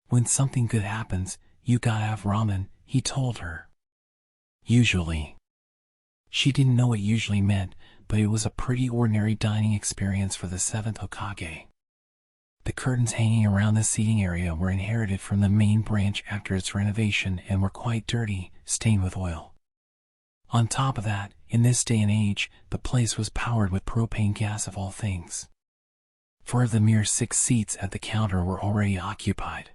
When something good happens, you gotta have ramen, he told her. Usually. She didn't know what usually meant, but it was a pretty ordinary dining experience for the 7th Hokage. The curtains hanging around the seating area were inherited from the main branch after its renovation and were quite dirty, stained with oil. On top of that, in this day and age, the place was powered with propane gas of all things. 4 of the mere 6 seats at the counter were already occupied.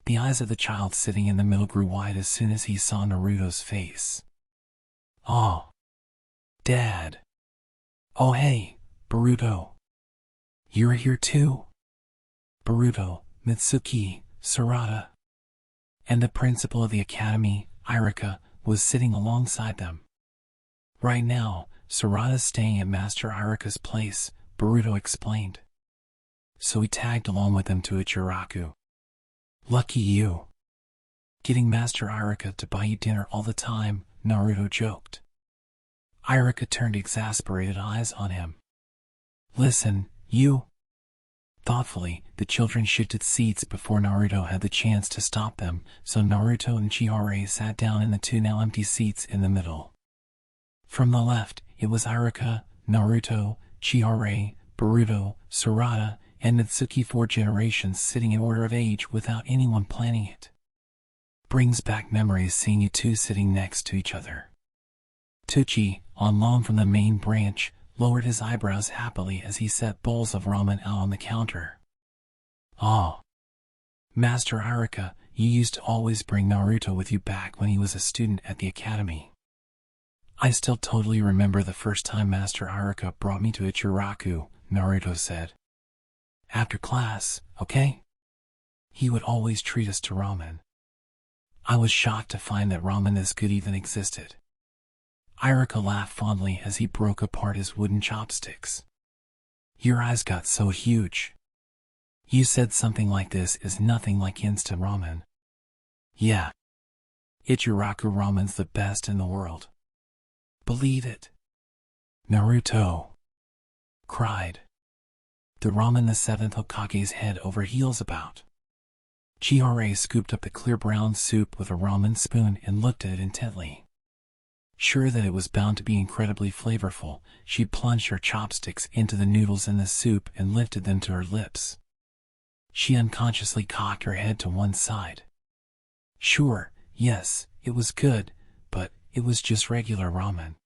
The eyes of the child sitting in the middle grew wide as soon as he saw Naruto's face. Oh. Dad. Oh hey, Boruto. You're here too? Boruto, Mitsuki, Sarada, and the principal of the academy, Irika, was sitting alongside them. Right now, Sarada's staying at Master Irika's place, Boruto explained. So he tagged along with them to Ichiraku. Lucky you. Getting Master Irika to buy you dinner all the time, Naruto joked. Irika turned exasperated eyes on him. Listen, you. Thoughtfully, the children shifted seats before Naruto had the chance to stop them, so Naruto and Chihara sat down in the 2 now empty seats in the middle. From the left, it was Irika, Naruto, Chihara, Boruto, Sarada, and Mitsuki, 4 generations sitting in order of age without anyone planning it. Brings back memories seeing you two sitting next to each other. Tucci, on loan from the main branch, lowered his eyebrows happily as he set bowls of ramen out on the counter. Oh. Master Irika, you used to always bring Naruto with you back when he was a student at the academy. I still totally remember the first time Master Irika brought me to Ichiraku, Naruto said. After class, okay? He would always treat us to ramen. I was shocked to find that ramen this good even existed. Irika laughed fondly as he broke apart his wooden chopsticks. Your eyes got so huge. You said something like this is nothing like instant ramen. Yeah. Ichiraku ramen's the best in the world. Believe it. Naruto cried. The ramen the 7th Hokage's head over heels about. Chihara scooped up the clear brown soup with a ramen spoon and looked at it intently. Sure that it was bound to be incredibly flavorful, she plunged her chopsticks into the noodles in the soup and lifted them to her lips. She unconsciously cocked her head to one side. Sure, yes, it was good, but it was just regular ramen.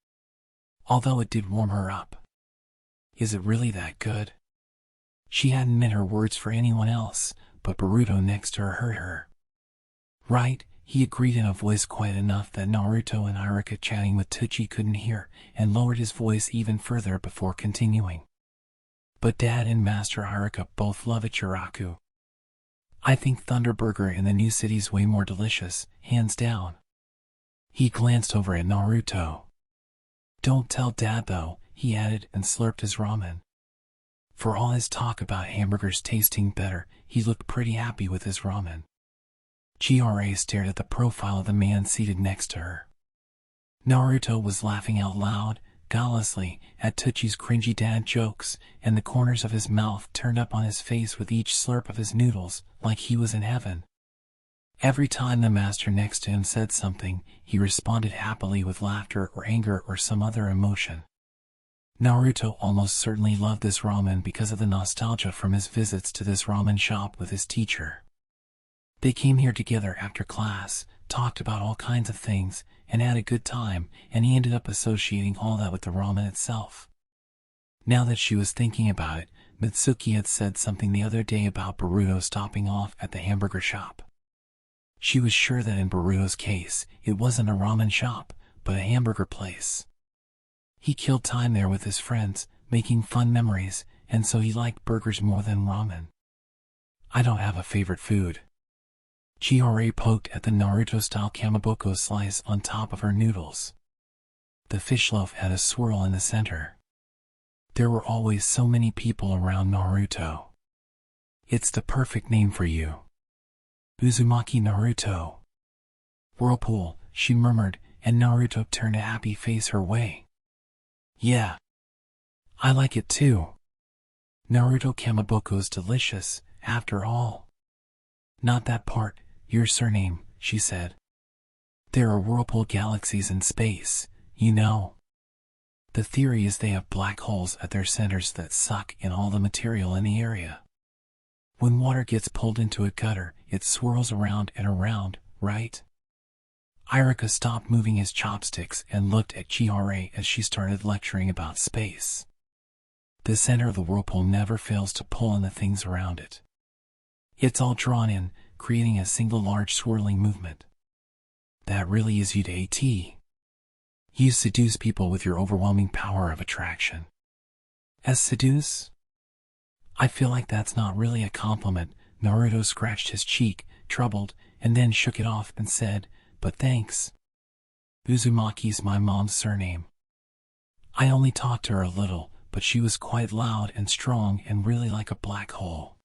Although it did warm her up. Is it really that good? She hadn't meant her words for anyone else, but Boruto next to her heard her. Right, he agreed in a voice quiet enough that Naruto and Irika chatting with Tucci couldn't hear, and lowered his voice even further before continuing. But Dad and Master Irika both love Ichiraku. I think Thunder Burger in the new city's way more delicious, hands down. He glanced over at Naruto. Don't tell Dad though, he added and slurped his ramen. For all his talk about hamburgers tasting better, he looked pretty happy with his ramen. Chihara stared at the profile of the man seated next to her. Naruto was laughing out loud, guilelessly, at Tucci's cringy dad jokes, and the corners of his mouth turned up on his face with each slurp of his noodles, like he was in heaven. Every time the master next to him said something, he responded happily with laughter or anger or some other emotion. Naruto almost certainly loved this ramen because of the nostalgia from his visits to this ramen shop with his teacher. They came here together after class, talked about all kinds of things, and had a good time, and he ended up associating all that with the ramen itself. Now that she was thinking about it, Mitsuki had said something the other day about Boruto stopping off at the hamburger shop. She was sure that in Boruto's case, it wasn't a ramen shop, but a hamburger place. He killed time there with his friends, making fun memories, and so he liked burgers more than ramen. I don't have a favorite food. Chihara poked at the Naruto-style kamaboko slice on top of her noodles. The fish loaf had a swirl in the center. There were always so many people around Naruto. It's the perfect name for you. Uzumaki Naruto. Whirlpool, she murmured, and Naruto turned a happy face her way. Yeah. I like it too. Naruto Kamiboko's delicious, after all. Not that part, your surname, she said. There are whirlpool galaxies in space, you know. The theory is they have black holes at their centers that suck in all the material in the area. When water gets pulled into a gutter, it swirls around and around, right? Iruka stopped moving his chopsticks and looked at Chihara as she started lecturing about space. The center of the whirlpool never fails to pull in the things around it. It's all drawn in, creating a single large swirling movement. That really is you to AT. You seduce people with your overwhelming power of attraction. As seduce? I feel like that's not really a compliment. Naruto scratched his cheek, troubled, and then shook it off and said, but thanks. Uzumaki's my mom's surname. I only talked to her a little, but she was quite loud and strong and really like a black hole.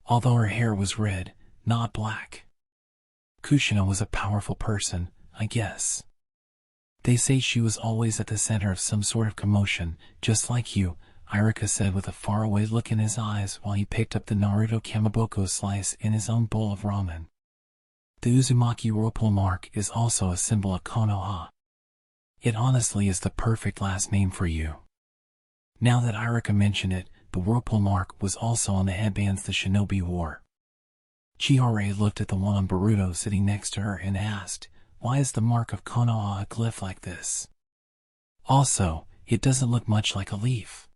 Although her hair was red, not black. Kushina was a powerful person, I guess. They say she was always at the center of some sort of commotion, just like you, Iruka said with a faraway look in his eyes while he picked up the Naruto Kamiboko slice in his own bowl of ramen. The Uzumaki whirlpool mark is also a symbol of Konoha. It honestly is the perfect last name for you. Now that Iruka mentioned it, the whirlpool mark was also on the headbands the shinobi wore. Chihara looked at the one on Boruto sitting next to her and asked, why is the mark of Konoha a glyph like this? Also, it doesn't look much like a leaf.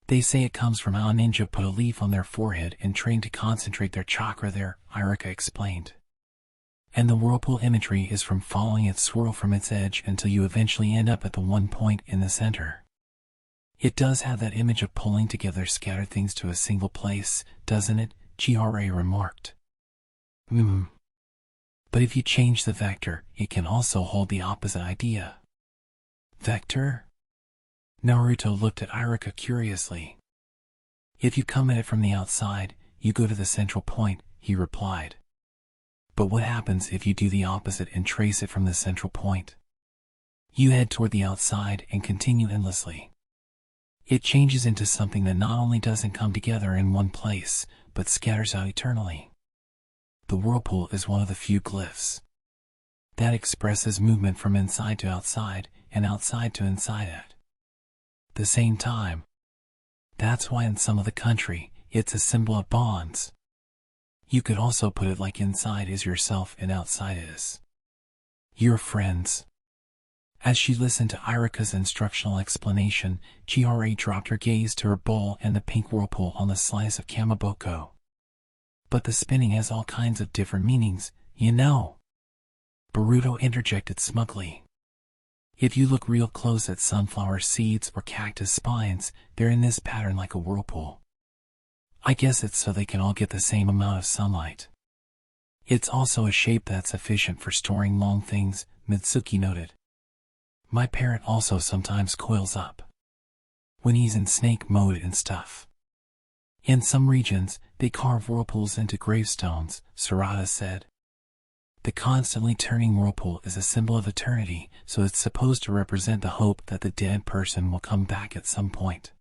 They say it comes from how a ninja put a leaf on their forehead and trained to concentrate their chakra there, Iruka explained. And the whirlpool imagery is from following its swirl from its edge until you eventually end up at the one point in the center. It does have that image of pulling together scattered things to a single place, doesn't it? Chihara remarked. But if you change the vector, it can also hold the opposite idea. Vector? Naruto looked at Iruka curiously. If you come at it from the outside, you go to the central point, he replied. But what happens if you do the opposite and trace it from the central point? You head toward the outside and continue endlessly. It changes into something that not only doesn't come together in one place, but scatters out eternally. The whirlpool is one of the few glyphs that expresses movement from inside to outside and outside to inside at the same time. That's why in some of the country, it's a symbol of bonds. You could also put it like inside is yourself and outside is your friends. As she listened to Iruka's instructional explanation, Chihara dropped her gaze to her bowl and the pink whirlpool on the slice of kamiboko. But the spinning has all kinds of different meanings, you know. Boruto interjected smugly. If you look real close at sunflower seeds or cactus spines, they're in this pattern like a whirlpool. I guess it's so they can all get the same amount of sunlight. It's also a shape that's sufficient for storing long things, Mitsuki noted. My parent also sometimes coils up when he's in snake mode and stuff. In some regions, they carve whirlpools into gravestones, Sarada said. The constantly turning whirlpool is a symbol of eternity, so it's supposed to represent the hope that the dead person will come back at some point.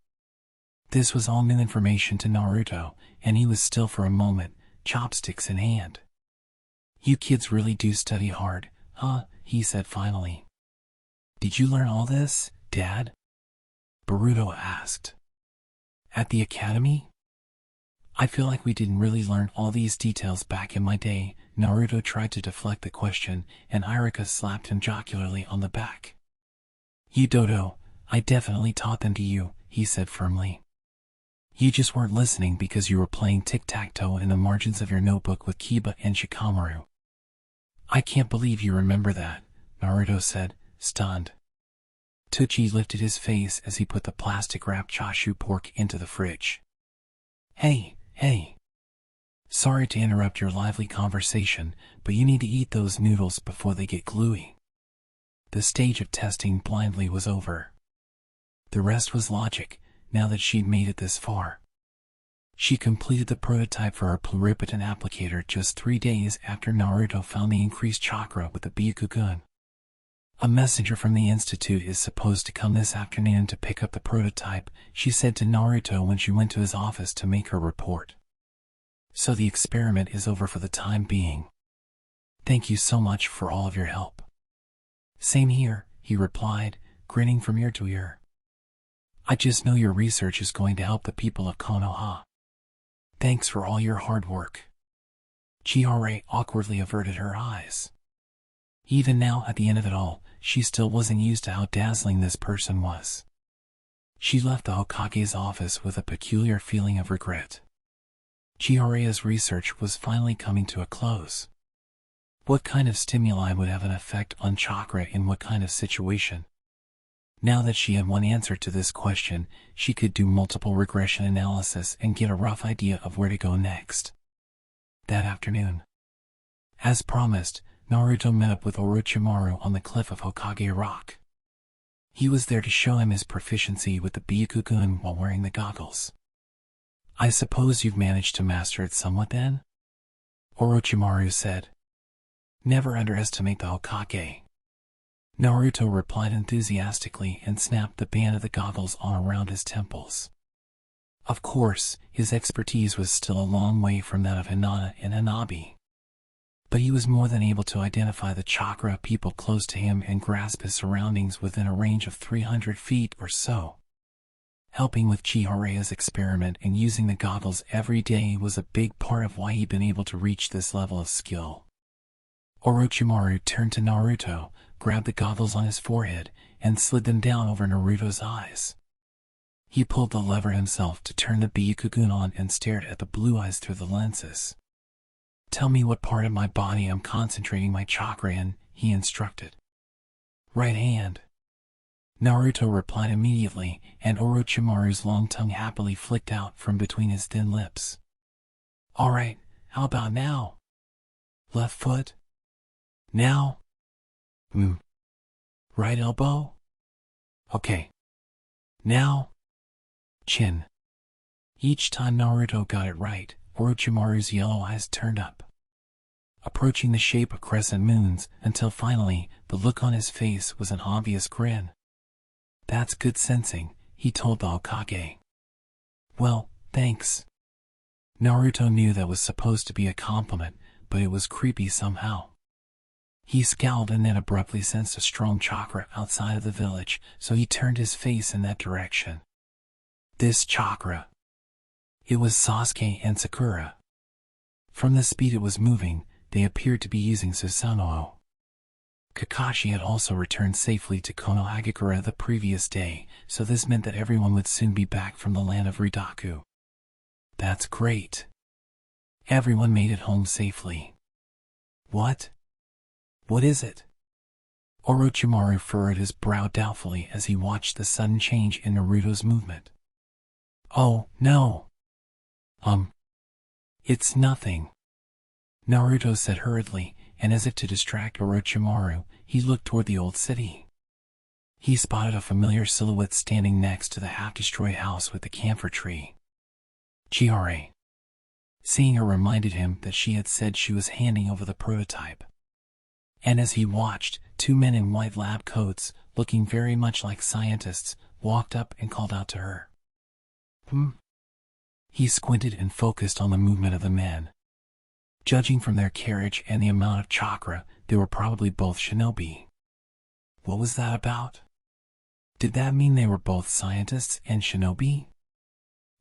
This was all new information to Naruto, and he was still for a moment, chopsticks in hand. You kids really do study hard, huh? He said finally. Did you learn all this, Dad? Boruto asked. At the academy? I feel like we didn't really learn all these details back in my day. Naruto tried to deflect the question, and Iruka slapped him jocularly on the back. You dodo, I definitely taught them to you, he said firmly. You just weren't listening because you were playing tic-tac-toe in the margins of your notebook with Kiba and Shikamaru. I can't believe you remember that, Naruto said, stunned. Tsuchi lifted his face as he put the plastic-wrapped chashu pork into the fridge. Hey. Sorry to interrupt your lively conversation, but you need to eat those noodles before they get gluey. The stage of testing blindly was over. The rest was logic, now that she'd made it this far. She completed the prototype for her pluripotent applicator just 3 days after Naruto found the increased chakra with the Byakugan. A messenger from the Institute is supposed to come this afternoon to pick up the prototype, she said to Naruto when she went to his office to make her report. So the experiment is over for the time being. Thank you so much for all of your help. Same here, he replied, grinning from ear to ear. I just know your research is going to help the people of Konoha. Thanks for all your hard work. Chihara awkwardly averted her eyes. Even now, at the end of it all, she still wasn't used to how dazzling this person was. She left the Hokage's office with a peculiar feeling of regret. Chihara's research was finally coming to a close. What kind of stimuli would have an effect on chakra in what kind of situation? Now that she had one answer to this question, she could do multiple regression analysis and get a rough idea of where to go next. That afternoon, as promised, Naruto met up with Orochimaru on the cliff of Hokage Rock. He was there to show him his proficiency with the Byakugan while wearing the goggles. I suppose you've managed to master it somewhat then? Orochimaru said. Never underestimate the Hokage. Naruto replied enthusiastically and snapped the band of the goggles on around his temples. Of course, his expertise was still a long way from that of Hinata and Hanabi. But he was more than able to identify the chakra of people close to him and grasp his surroundings within a range of 300 feet or so. Helping with Chihara's experiment and using the goggles every day was a big part of why he'd been able to reach this level of skill. Orochimaru turned to Naruto, grabbed the goggles on his forehead, and slid them down over Naruto's eyes. He pulled the lever himself to turn the Byakugan on and stared at the blue eyes through the lenses. Tell me what part of my body I'm concentrating my chakra in, he instructed. Right hand. Naruto replied immediately, and Orochimaru's long tongue happily flicked out from between his thin lips. Alright, how about now? Left foot? Now? Right elbow? Okay. Now? Chin. Each time Naruto got it right, Orochimaru's yellow eyes turned up, approaching the shape of crescent moons, until finally, the look on his face was an obvious grin. That's good sensing, he told the Hokage. Well, thanks. Naruto knew that was supposed to be a compliment, but it was creepy somehow. He scowled and then abruptly sensed a strong chakra outside of the village, so he turned his face in that direction. This chakra. It was Sasuke and Sakura. From the speed it was moving, they appeared to be using Susanoo. Kakashi had also returned safely to Konohagakure the previous day, so this meant that everyone would soon be back from the land of Ridaku. That's great. Everyone made it home safely. What? What is it? Orochimaru furrowed his brow doubtfully as he watched the sudden change in Naruto's movement. Oh, no. It's nothing. Naruto said hurriedly, and as if to distract Orochimaru, he looked toward the old city. He spotted a familiar silhouette standing next to the half-destroyed house with the camphor tree. Chihara. Seeing her reminded him that she had said she was handing over the prototype. And as he watched, 2 men in white lab coats, looking very much like scientists, walked up and called out to her. He squinted and focused on the movement of the men. Judging from their carriage and the amount of chakra, they were probably both shinobi. What was that about? Did that mean they were both scientists and shinobi?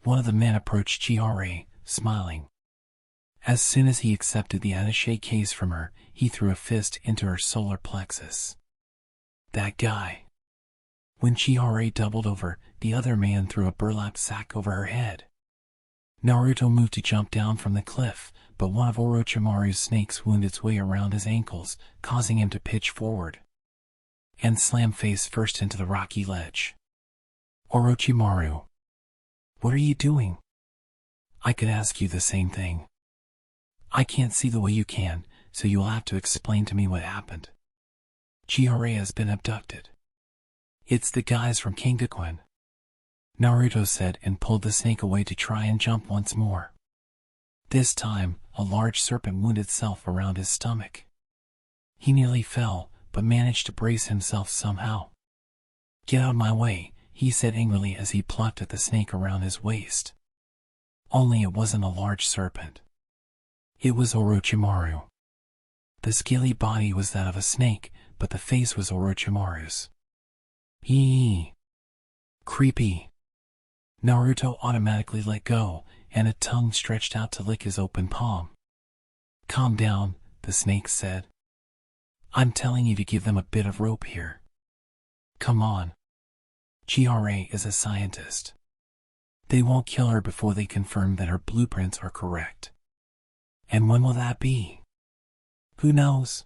One of the men approached Chihara, smiling. As soon as he accepted the attaché case from her, he threw a fist into her solar plexus. That guy. When Chihara doubled over, the other man threw a burlap sack over her head. Naruto moved to jump down from the cliff, but one of Orochimaru's snakes wound its way around his ankles, causing him to pitch forward and slam face first into the rocky ledge. Orochimaru. What are you doing? I could ask you the same thing. I can't see the way you can, so you'll have to explain to me what happened. Chihara has been abducted. It's the guys from Kingakuen, Naruto said and pulled the snake away to try and jump once more. This time, a large serpent wound itself around his stomach. He nearly fell, but managed to brace himself somehow. "Get out of my way," he said angrily as he plucked at the snake around his waist. Only it wasn't a large serpent. It was Orochimaru. The scaly body was that of a snake, but the face was Orochimaru's. Eee! Creepy. Naruto automatically let go, and a tongue stretched out to lick his open palm. "Calm down," the snake said. "I'm telling you to give them a bit of rope here. Come on. Chihara is a scientist. They won't kill her before they confirm that her blueprints are correct. And when will that be? Who knows?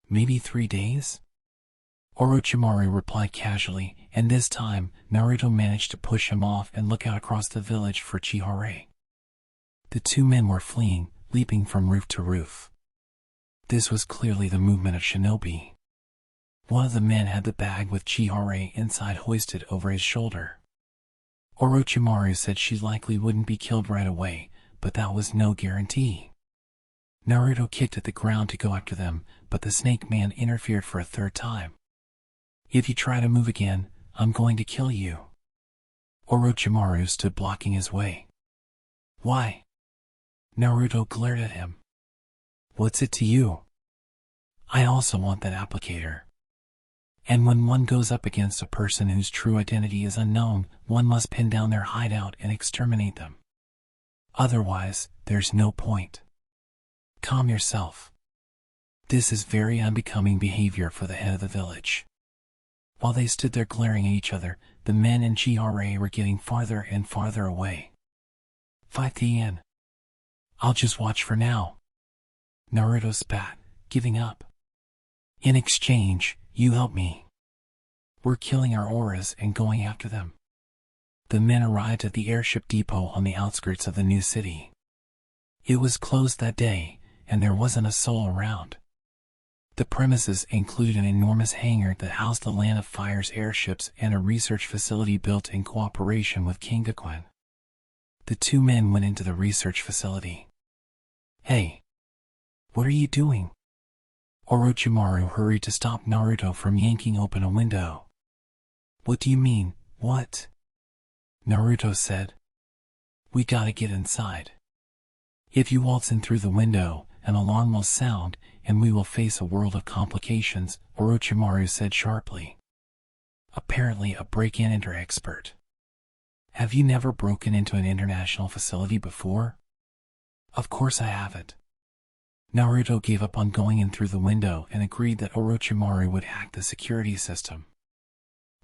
Maybe 3 days?" Orochimaru replied casually, and this time, Naruto managed to push him off and look out across the village for Chihara. The two men were fleeing, leaping from roof to roof. This was clearly the movement of shinobi. One of the men had the bag with Chihara inside hoisted over his shoulder. Orochimaru said she likely wouldn't be killed right away, but that was no guarantee. Naruto kicked at the ground to go after them, but the snake man interfered for a third time. "If you try to move again, I'm going to kill you." Orochimaru stood blocking his way. "Why?" Naruto glared at him. "What's it to you? I also want that applicator. And when one goes up against a person whose true identity is unknown, one must pin down their hideout and exterminate them. Otherwise, there's no point. Calm yourself. This is very unbecoming behavior for the head of the village." While they stood there glaring at each other, the men and Chihara were getting farther and farther away. "Fight the end. I'll just watch for now." Naruto spat, giving up. "In exchange, you help me. We're killing our auras and going after them." The men arrived at the airship depot on the outskirts of the new city. It was closed that day, and there wasn't a soul around. The premises included an enormous hangar that housed the Land of Fire's airships and a research facility built in cooperation with Kingakuen. The two men went into the research facility. "Hey! What are you doing?" Orochimaru hurried to stop Naruto from yanking open a window. "What do you mean, what?" Naruto said. "We gotta get inside. If you waltz in through the window, an alarm will sound, and we will face a world of complications," Orochimaru said sharply. Apparently a break-in-enter expert. "Have you never broken into an international facility before?" "Of course I haven't." Naruto gave up on going in through the window and agreed that Orochimaru would hack the security system.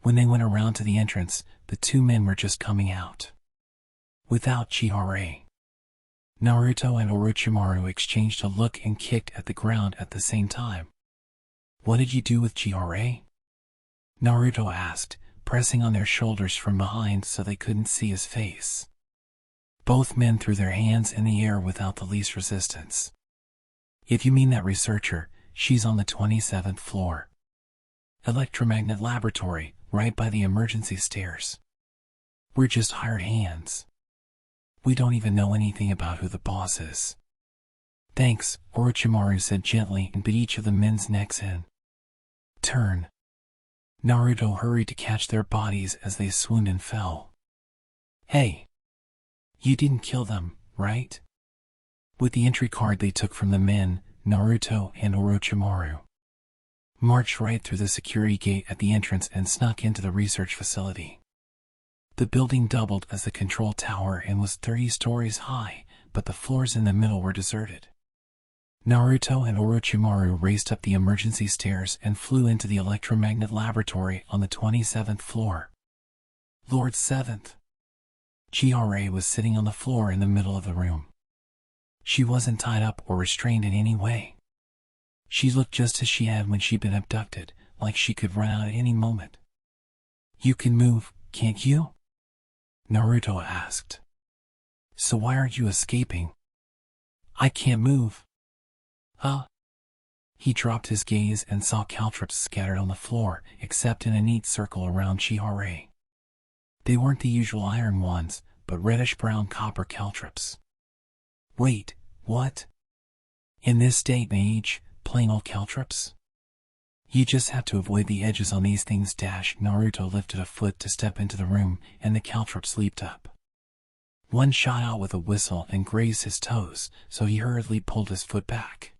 When they went around to the entrance, the two men were just coming out. Without Chihara. Naruto and Orochimaru exchanged a look and kicked at the ground at the same time. "What did you do with Chihara?" Naruto asked, pressing on their shoulders from behind so they couldn't see his face. Both men threw their hands in the air without the least resistance. "If you mean that researcher, she's on the 27th floor. Electromagnet laboratory, right by the emergency stairs. We're just hired hands. We don't even know anything about who the boss is." "Thanks," Orochimaru said gently and bit each of the men's necks in turn. Naruto hurried to catch their bodies as they swooned and fell. "Hey! You didn't kill them, right?" With the entry card they took from the men, Naruto and Orochimaru marched right through the security gate at the entrance and snuck into the research facility. The building doubled as the control tower and was 30 stories high, but the floors in the middle were deserted. Naruto and Orochimaru raced up the emergency stairs and flew into the electromagnet laboratory on the 27th floor. Lord 7th. Chihara was sitting on the floor in the middle of the room. She wasn't tied up or restrained in any way. She looked just as she had when she'd been abducted, like she could run out at any moment. "You can move, can't you?" Naruto asked. "So why aren't you escaping?" "I can't move." "Huh?" He dropped his gaze and saw caltrops scattered on the floor, except in a neat circle around Chihara. They weren't the usual iron ones, but reddish-brown copper caltrops. Wait, what? In this day and age, plain old caltrops? You just have to avoid the edges on these things. Naruto lifted a foot to step into the room, and the caltrops leaped up. One shot out with a whistle and grazed his toes, so he hurriedly pulled his foot back.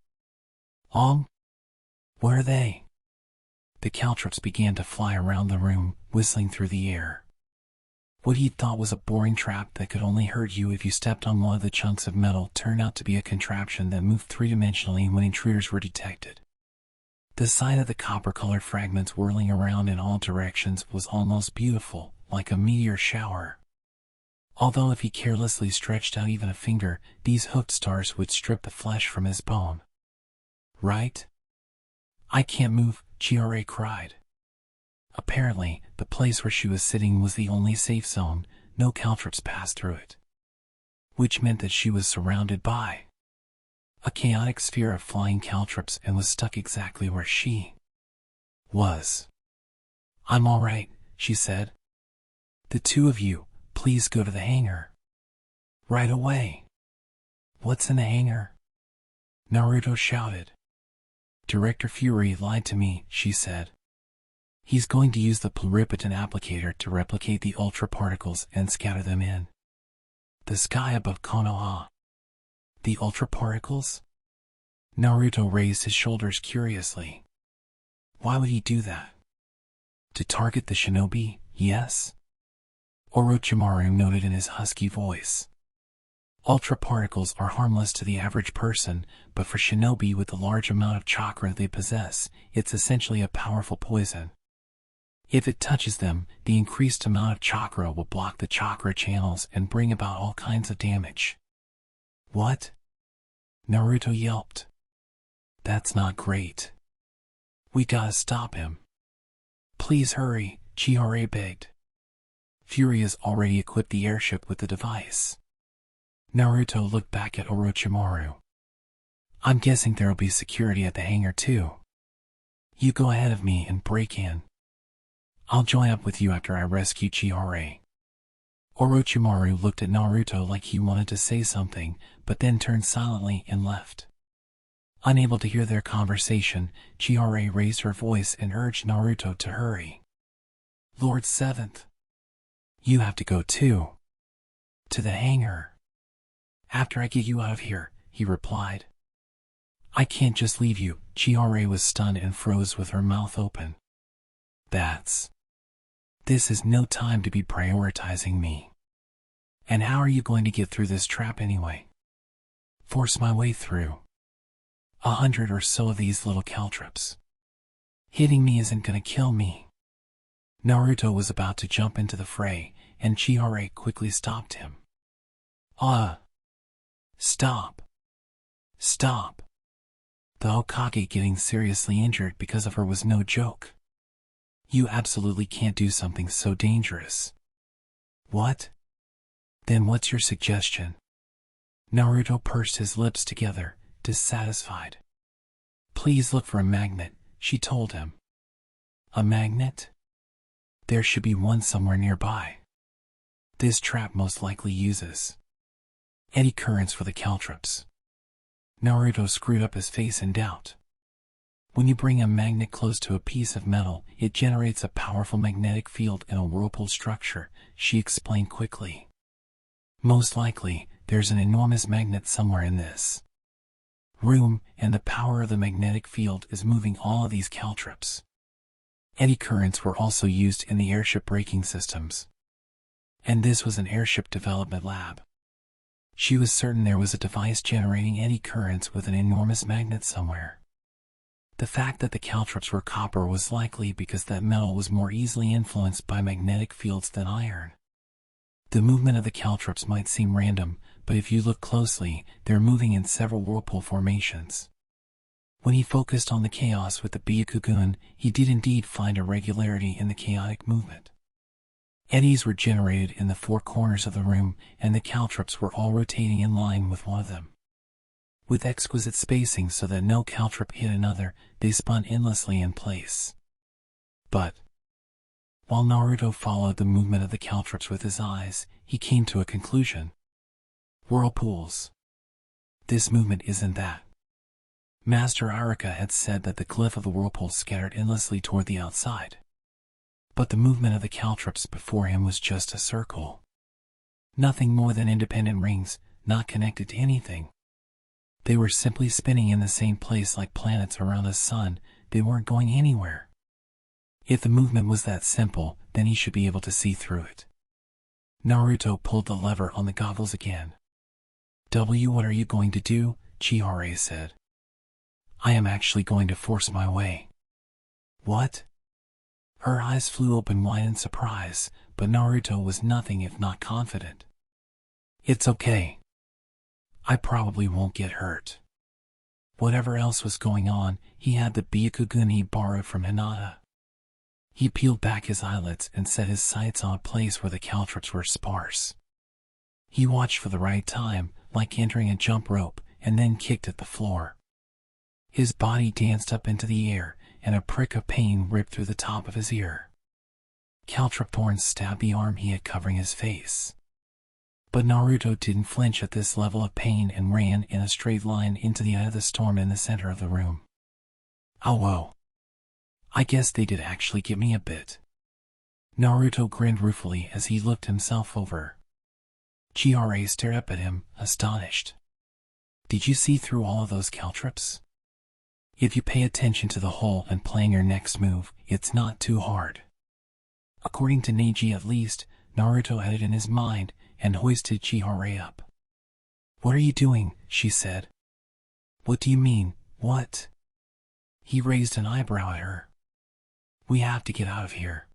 Where are they? The caltrops began to fly around the room, whistling through the air. What he thought was a boring trap that could only hurt you if you stepped on one of the chunks of metal turned out to be a contraption that moved three-dimensionally when intruders were detected. The sight of the copper-colored fragments whirling around in all directions was almost beautiful, like a meteor shower. Although if he carelessly stretched out even a finger, these hooked stars would strip the flesh from his bone. Right? I can't move, Chihara cried. Apparently, the place where she was sitting was the only safe zone. No caltrops passed through it. Which meant that she was surrounded by a chaotic sphere of flying caltrops and was stuck exactly where she was. I'm all right, she said. The two of you, please go to the hangar. Right away. What's in the hangar? Naruto shouted. Director Fury lied to me, she said. He's going to use the pluripotent applicator to replicate the ultra particles and scatter them in the sky above Konoha. The ultra particles? Naruto raised his shoulders curiously. Why would he do that? To target the shinobi, yes? Orochimaru noted in his husky voice. Ultra particles are harmless to the average person, but for shinobi with the large amount of chakra they possess, it's essentially a powerful poison. If it touches them, the increased amount of chakra will block the chakra channels and bring about all kinds of damage. What? Naruto yelped. That's not great. We gotta stop him. Please hurry, Chihara begged. Fury has already equipped the airship with the device. Naruto looked back at Orochimaru. I'm guessing there'll be security at the hangar too. You go ahead of me and break in. I'll join up with you after I rescue Chihara. Orochimaru looked at Naruto like he wanted to say something, but then turned silently and left. Unable to hear their conversation, Chihara raised her voice and urged Naruto to hurry. Lord Seventh. You have to go too. To the hangar. After I get you out of here, he replied. I can't just leave you. Chihara was stunned and froze with her mouth open. This is no time to be prioritizing me. And how are you going to get through this trap anyway? Force my way through 100 or so of these little caltrops. Hitting me isn't gonna kill me. Naruto was about to jump into the fray, and Chihara quickly stopped him. Stop. Stop. The Hokage getting seriously injured because of her was no joke. You absolutely can't do something so dangerous. What? Then what's your suggestion? Naruto pursed his lips together, dissatisfied. Please look for a magnet, she told him. A magnet? There should be one somewhere nearby. This trap most likely uses eddy currents for the caltrops. Naruto screwed up his face in doubt. When you bring a magnet close to a piece of metal, it generates a powerful magnetic field in a whirlpool structure, she explained quickly. Most likely, there's an enormous magnet somewhere in this room, and the power of the magnetic field is moving all of these caltrops. Eddy currents were also used in the airship braking systems. And this was an airship development lab. She was certain there was a device generating eddy currents with an enormous magnet somewhere. The fact that the caltrops were copper was likely because that metal was more easily influenced by magnetic fields than iron. The movement of the caltrops might seem random, but if you look closely, they're moving in several whirlpool formations. When he focused on the chaos with the Byakugan, he did indeed find a regularity in the chaotic movement. Eddies were generated in the four corners of the room, and the caltrops were all rotating in line with one of them. With exquisite spacing so that no caltrip hit another, they spun endlessly in place. But while Naruto followed the movement of the caltrips with his eyes, he came to a conclusion. Whirlpools. This movement isn't that. Master Arika had said that the glyph of the whirlpool scattered endlessly toward the outside. But the movement of the caltrips before him was just a circle. Nothing more than independent rings, not connected to anything. They were simply spinning in the same place like planets around the sun. They weren't going anywhere. If the movement was that simple, then he should be able to see through it. Naruto pulled the lever on the goggles again. What are you going to do? Chihara said. I am actually going to force my way. What? Her eyes flew open wide in surprise, but Naruto was nothing if not confident. It's okay. I probably won't get hurt. Whatever else was going on, he had the Byakugan he borrowed from Hinata. He peeled back his eyelids and set his sights on a place where the caltrips were sparse. He watched for the right time, like entering a jump rope, and then kicked at the floor. His body danced up into the air, and a prick of pain ripped through the top of his ear. Caltrip thorns stabbed the arm he had covering his face. But Naruto didn't flinch at this level of pain and ran in a straight line into the eye of the storm in the center of the room. Oh whoa. I guess they did actually give me a bit. Naruto grinned ruefully as he looked himself over. Chihara stared up at him, astonished. Did you see through all of those caltrips? If you pay attention to the hole and plan your next move, it's not too hard. According to Neji at least, Naruto had it in his mind and hoisted Chihara up. What are you doing? She said. What do you mean, what? He raised an eyebrow at her. We have to get out of here.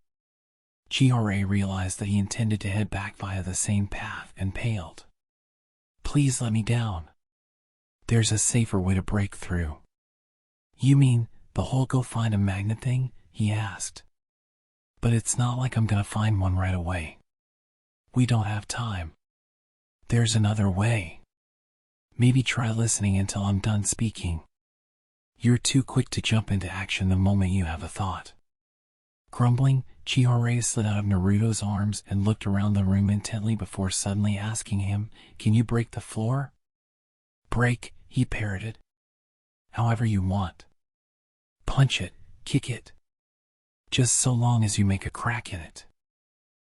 Chihara realized that he intended to head back via the same path and paled. Please let me down. There's a safer way to break through. You mean, the whole go find a magnet thing? He asked. But it's not like I'm gonna find one right away. We don't have time. There's another way. Maybe try listening until I'm done speaking. You're too quick to jump into action the moment you have a thought. Grumbling, Chihara slid out of Naruto's arms and looked around the room intently before suddenly asking him, Can you break the floor? Break, he parroted. However you want. Punch it, kick it. Just so long as you make a crack in it.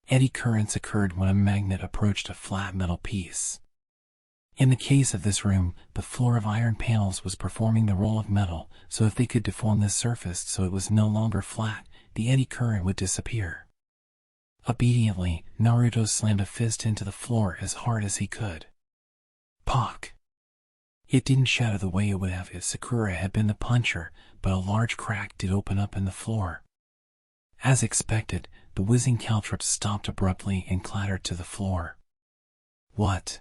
Eddy currents occurred when a magnet approached a flat metal piece. In the case of this room, the floor of iron panels was performing the role of metal, so if they could deform this surface so it was no longer flat, the eddy current would disappear. Obediently, Naruto slammed a fist into the floor as hard as he could. Pock! It didn't shatter the way it would have if Sakura had been the puncher, but a large crack did open up in the floor. As expected, the whizzing caltrips stopped abruptly and clattered to the floor. What?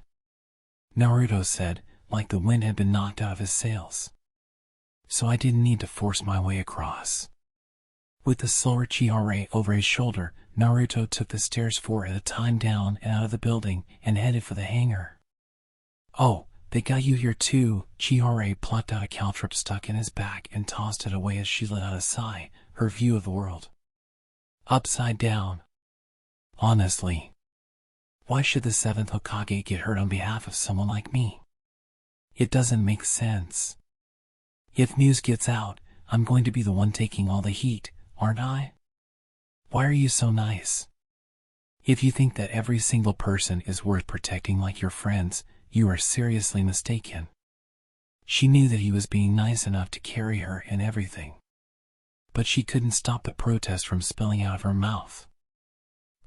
Naruto said, like the wind had been knocked out of his sails. So I didn't need to force my way across. With the slower Chihara over his shoulder, Naruto took the stairs 4 at a time down and out of the building and headed for the hangar. Oh, they got you here too. Chihara plucked out a caltrip stuck in his back and tossed it away as she let out a sigh, her view of the world upside down. Honestly, why should the 7th Hokage get hurt on behalf of someone like me? It doesn't make sense. If news gets out, I'm going to be the one taking all the heat, aren't I? Why are you so nice? If you think that every single person is worth protecting like your friends, you are seriously mistaken. She knew that he was being nice enough to carry her and everything. But she couldn't stop the protest from spilling out of her mouth.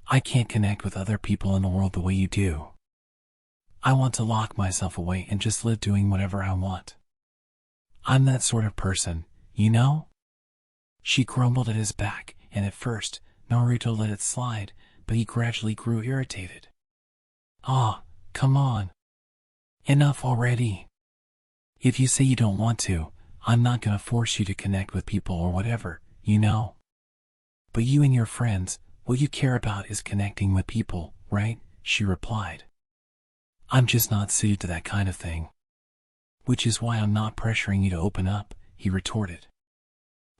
I can't connect with other people in the world the way you do. I want to lock myself away and just live doing whatever I want. I'm that sort of person, you know? She grumbled at his back, and at first, Naruto let it slide, but he gradually grew irritated. Ah, come on. Enough already. If you say you don't want to, I'm not gonna force you to connect with people or whatever, you know? But you and your friends, what you care about is connecting with people, right? She replied. I'm just not suited to that kind of thing. Which is why I'm not pressuring you to open up, he retorted.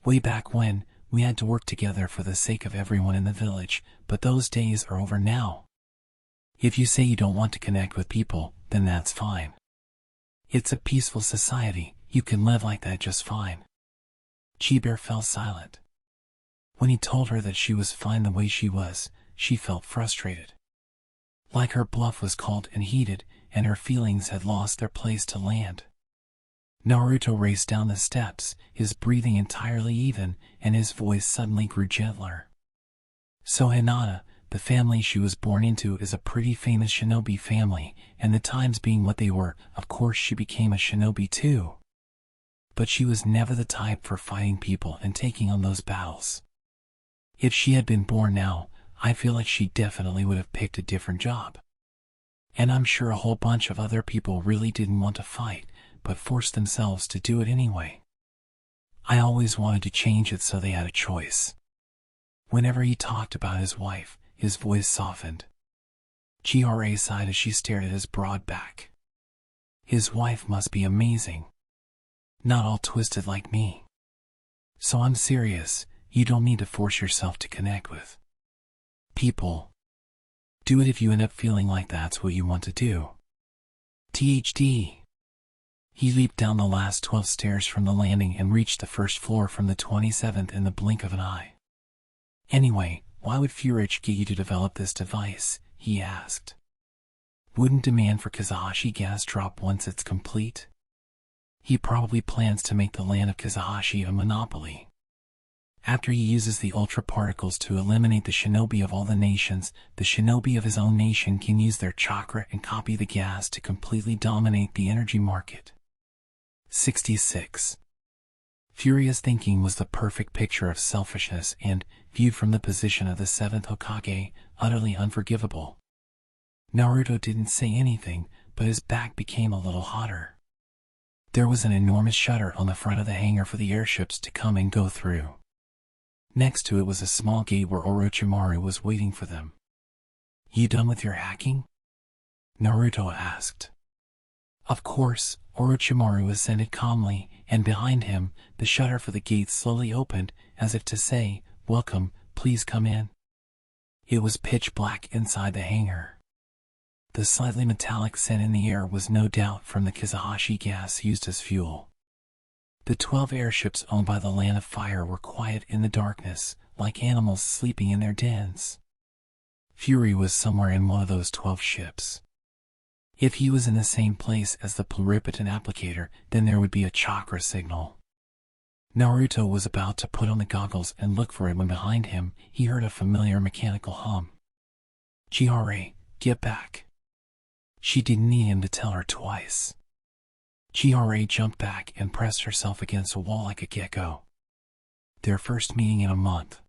Way back when, we had to work together for the sake of everyone in the village, but those days are over now. If you say you don't want to connect with people, then that's fine. It's a peaceful society, you can live like that just fine. Chibear fell silent. When he told her that she was fine the way she was, she felt frustrated. Like her bluff was called and heated, and her feelings had lost their place to land. Naruto raced down the steps, his breathing entirely even, and his voice suddenly grew gentler. So Hinata, the family she was born into, is a pretty famous shinobi family, and the times being what they were, of course she became a shinobi too. But she was never the type for fighting people and taking on those battles. If she had been born now, I feel like she definitely would have picked a different job. And I'm sure a whole bunch of other people really didn't want to fight, but forced themselves to do it anyway. I always wanted to change it so they had a choice. Whenever he talked about his wife, his voice softened. Chihara sighed as she stared at his broad back. His wife must be amazing. Not all twisted like me. So I'm serious, you don't need to force yourself to connect with people. Do it if you end up feeling like that's what you want to do. THD. He leaped down the last 12 stairs from the landing and reached the first floor from the 27th in the blink of an eye. Anyway, why would Furich get you to develop this device? He asked. Wouldn't demand for Kazahashi gas drop once it's complete? He probably plans to make the land of Kazahashi a monopoly. After he uses the ultra particles to eliminate the shinobi of all the nations, the shinobi of his own nation can use their chakra and copy the gas to completely dominate the energy market. 66. Furia's thinking was the perfect picture of selfishness and, viewed from the position of the 7th Hokage, utterly unforgivable. Naruto didn't say anything, but his back became a little hotter. There was an enormous shutter on the front of the hangar for the airships to come and go through. Next to it was a small gate where Orochimaru was waiting for them. You done with your hacking? Naruto asked. Of course, Orochimaru assented calmly, and behind him, the shutter for the gate slowly opened, as if to say, welcome, please come in. It was pitch black inside the hangar. The slightly metallic scent in the air was no doubt from the Kazahashi gas used as fuel. The 12 airships owned by the Land of Fire were quiet in the darkness, like animals sleeping in their dens. Fury was somewhere in one of those 12 ships. If he was in the same place as the pluripotent applicator, then there would be a chakra signal. Naruto was about to put on the goggles and look for it when behind him, he heard a familiar mechanical hum. Chihara, get back. She didn't need him to tell her twice. Chihara jumped back and pressed herself against a wall like a gecko. Their first meeting in a month.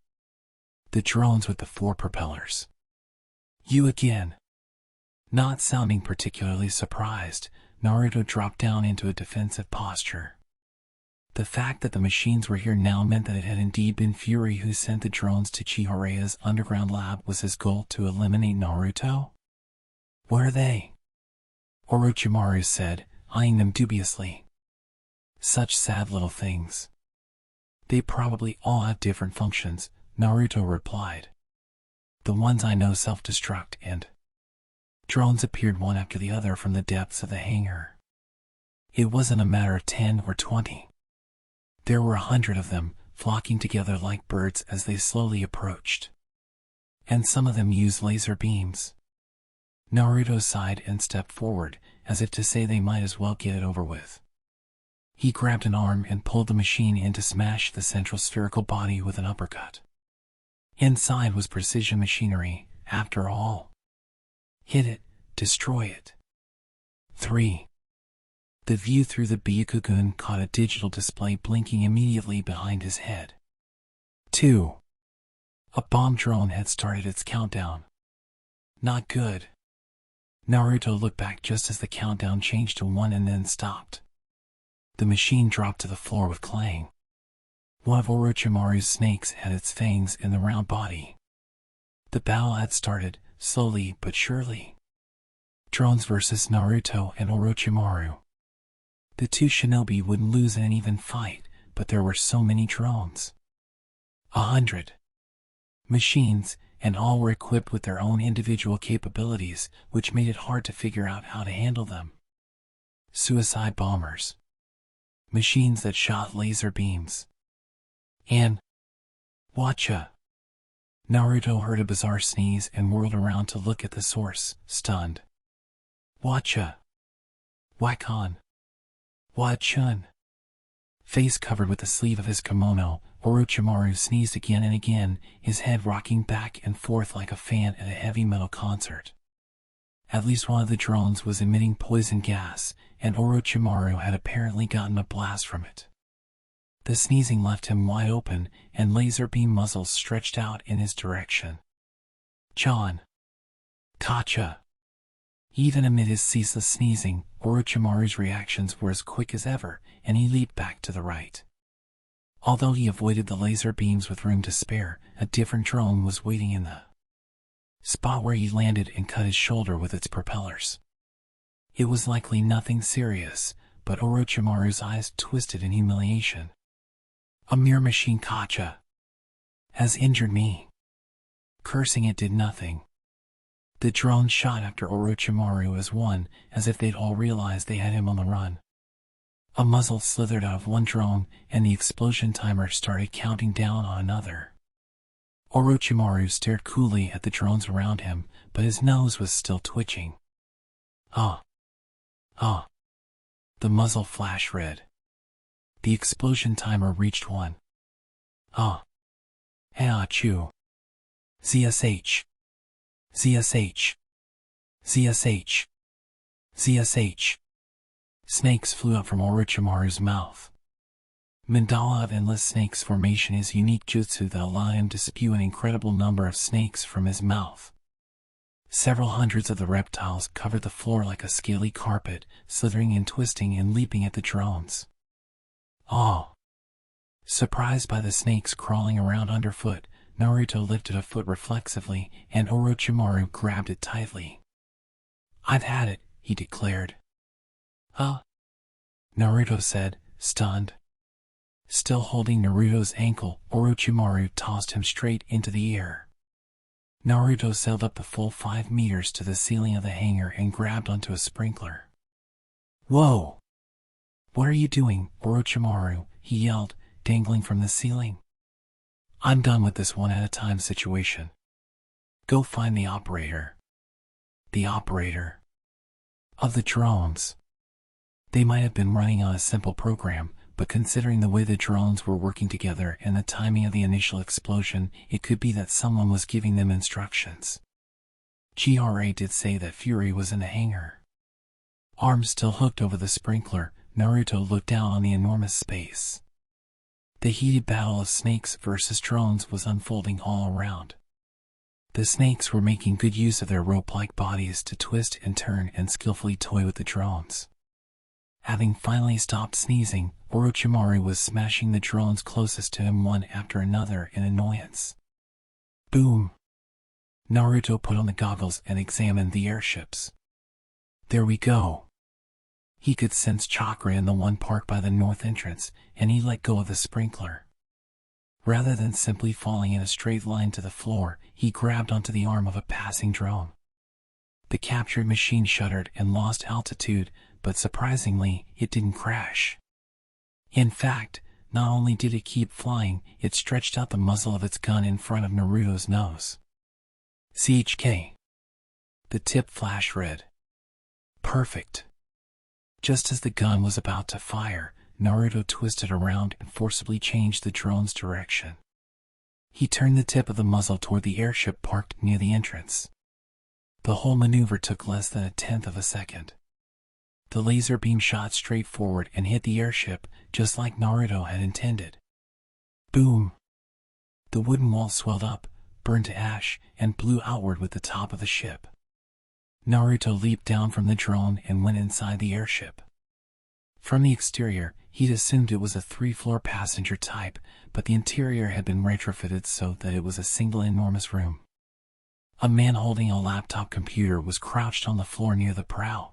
The drones with the 4 propellers. You again. Not sounding particularly surprised, Naruto dropped down into a defensive posture. The fact that the machines were here now meant that it had indeed been Fury who sent the drones to Chihara's underground lab. Was his goal to eliminate Naruto? Where are they? Orochimaru said, eyeing them dubiously. Such sad little things. They probably all have different functions, Naruto replied. The ones I know self-destruct and... Drones appeared one after the other from the depths of the hangar. It wasn't a matter of 10 or 20. There were 100 of them, flocking together like birds as they slowly approached. And some of them used laser beams. Naruto sighed and stepped forward, as if to say they might as well get it over with. He grabbed an arm and pulled the machine in to smash the central spherical body with an uppercut. Inside was precision machinery, after all. Hit it, destroy it. 3. The view through the Byakugan caught a digital display blinking immediately behind his head. 2. A bomb drone had started its countdown. Not good. Naruto looked back just as the countdown changed to 1 and then stopped. The machine dropped to the floor with clang. One of Orochimaru's snakes had its fangs in the round body. The battle had started, slowly but surely. Drones versus Naruto and Orochimaru. The two shinobi wouldn't lose an even fight, but there were so many drones. 100 machines, and all were equipped with their own individual capabilities, which made it hard to figure out how to handle them. Suicide bombers. Machines that shot laser beams. And Watcha! Naruto heard a bizarre sneeze and whirled around to look at the source, stunned. Watcha! Wakon! Wachun! Face covered with the sleeve of his kimono, Orochimaru sneezed again and again, his head rocking back and forth like a fan at a heavy metal concert. At least one of the drones was emitting poison gas, and Orochimaru had apparently gotten a blast from it. The sneezing left him wide open, and laser beam muzzles stretched out in his direction. Chan! Kacha! Even amid his ceaseless sneezing, Orochimaru's reactions were as quick as ever, and he leaped back to the right. Although he avoided the laser beams with room to spare, a different drone was waiting in the spot where he landed and cut his shoulder with its propellers. It was likely nothing serious, but Orochimaru's eyes twisted in humiliation. A mere machine Kacha has injured me. Cursing it did nothing. The drone shot after Orochimaru as one, as if they'd all realized they had him on the run. A muzzle slithered out of one drone, and the explosion timer started counting down on another. Orochimaru stared coolly at the drones around him, but his nose was still twitching. Ah! Ah! The muzzle flashed red. The explosion timer reached 1. Ah! Achoo! ZSH! ZSH! ZSH! ZSH! Snakes flew up from Orochimaru's mouth. Mandala of Endless Snakes formation is unique jutsu that allows him to spew an incredible number of snakes from his mouth. Several hundreds of the reptiles covered the floor like a scaly carpet, slithering and twisting and leaping at the drones. Oh! Surprised by the snakes crawling around underfoot, Naruto lifted a foot reflexively, and Orochimaru grabbed it tightly. "I've had it," he declared. "Huh?" Naruto said, stunned. Still holding Naruto's ankle, Orochimaru tossed him straight into the air. Naruto sailed up the full 5 meters to the ceiling of the hangar and grabbed onto a sprinkler. "Whoa! What are you doing, Orochimaru?" he yelled, dangling from the ceiling. "I'm done with this one-at-a-time situation. Go find the operator." The operator of the drones. They might have been running on a simple program, but considering the way the drones were working together and the timing of the initial explosion, it could be that someone was giving them instructions. GRA did say that Fury was in the hangar. Arms still hooked over the sprinkler, Naruto looked down on the enormous space. The heated battle of snakes versus drones was unfolding all around. The snakes were making good use of their rope-like bodies to twist and turn and skillfully toy with the drones. Having finally stopped sneezing, Orochimaru was smashing the drones closest to him one after another in annoyance. Boom! Naruto put on the goggles and examined the airships. There we go. He could sense chakra in the one parked by the north entrance, and he let go of the sprinkler. Rather than simply falling in a straight line to the floor, he grabbed onto the arm of a passing drone. The captured machine shuddered and lost altitude, but surprisingly, it didn't crash. In fact, not only did it keep flying, it stretched out the muzzle of its gun in front of Naruto's nose. CHK. The tip flashed red. Perfect. Just as the gun was about to fire, Naruto twisted around and forcibly changed the drone's direction. He turned the tip of the muzzle toward the airship parked near the entrance. The whole maneuver took less than 1/10 of a second. The laser beam shot straight forward and hit the airship, just like Naruto had intended. Boom! The wooden wall swelled up, burned to ash, and blew outward with the top of the ship. Naruto leaped down from the drone and went inside the airship. From the exterior, he'd assumed it was a 3-floor passenger type, but the interior had been retrofitted so that it was a single enormous room. A man holding a laptop computer was crouched on the floor near the prow.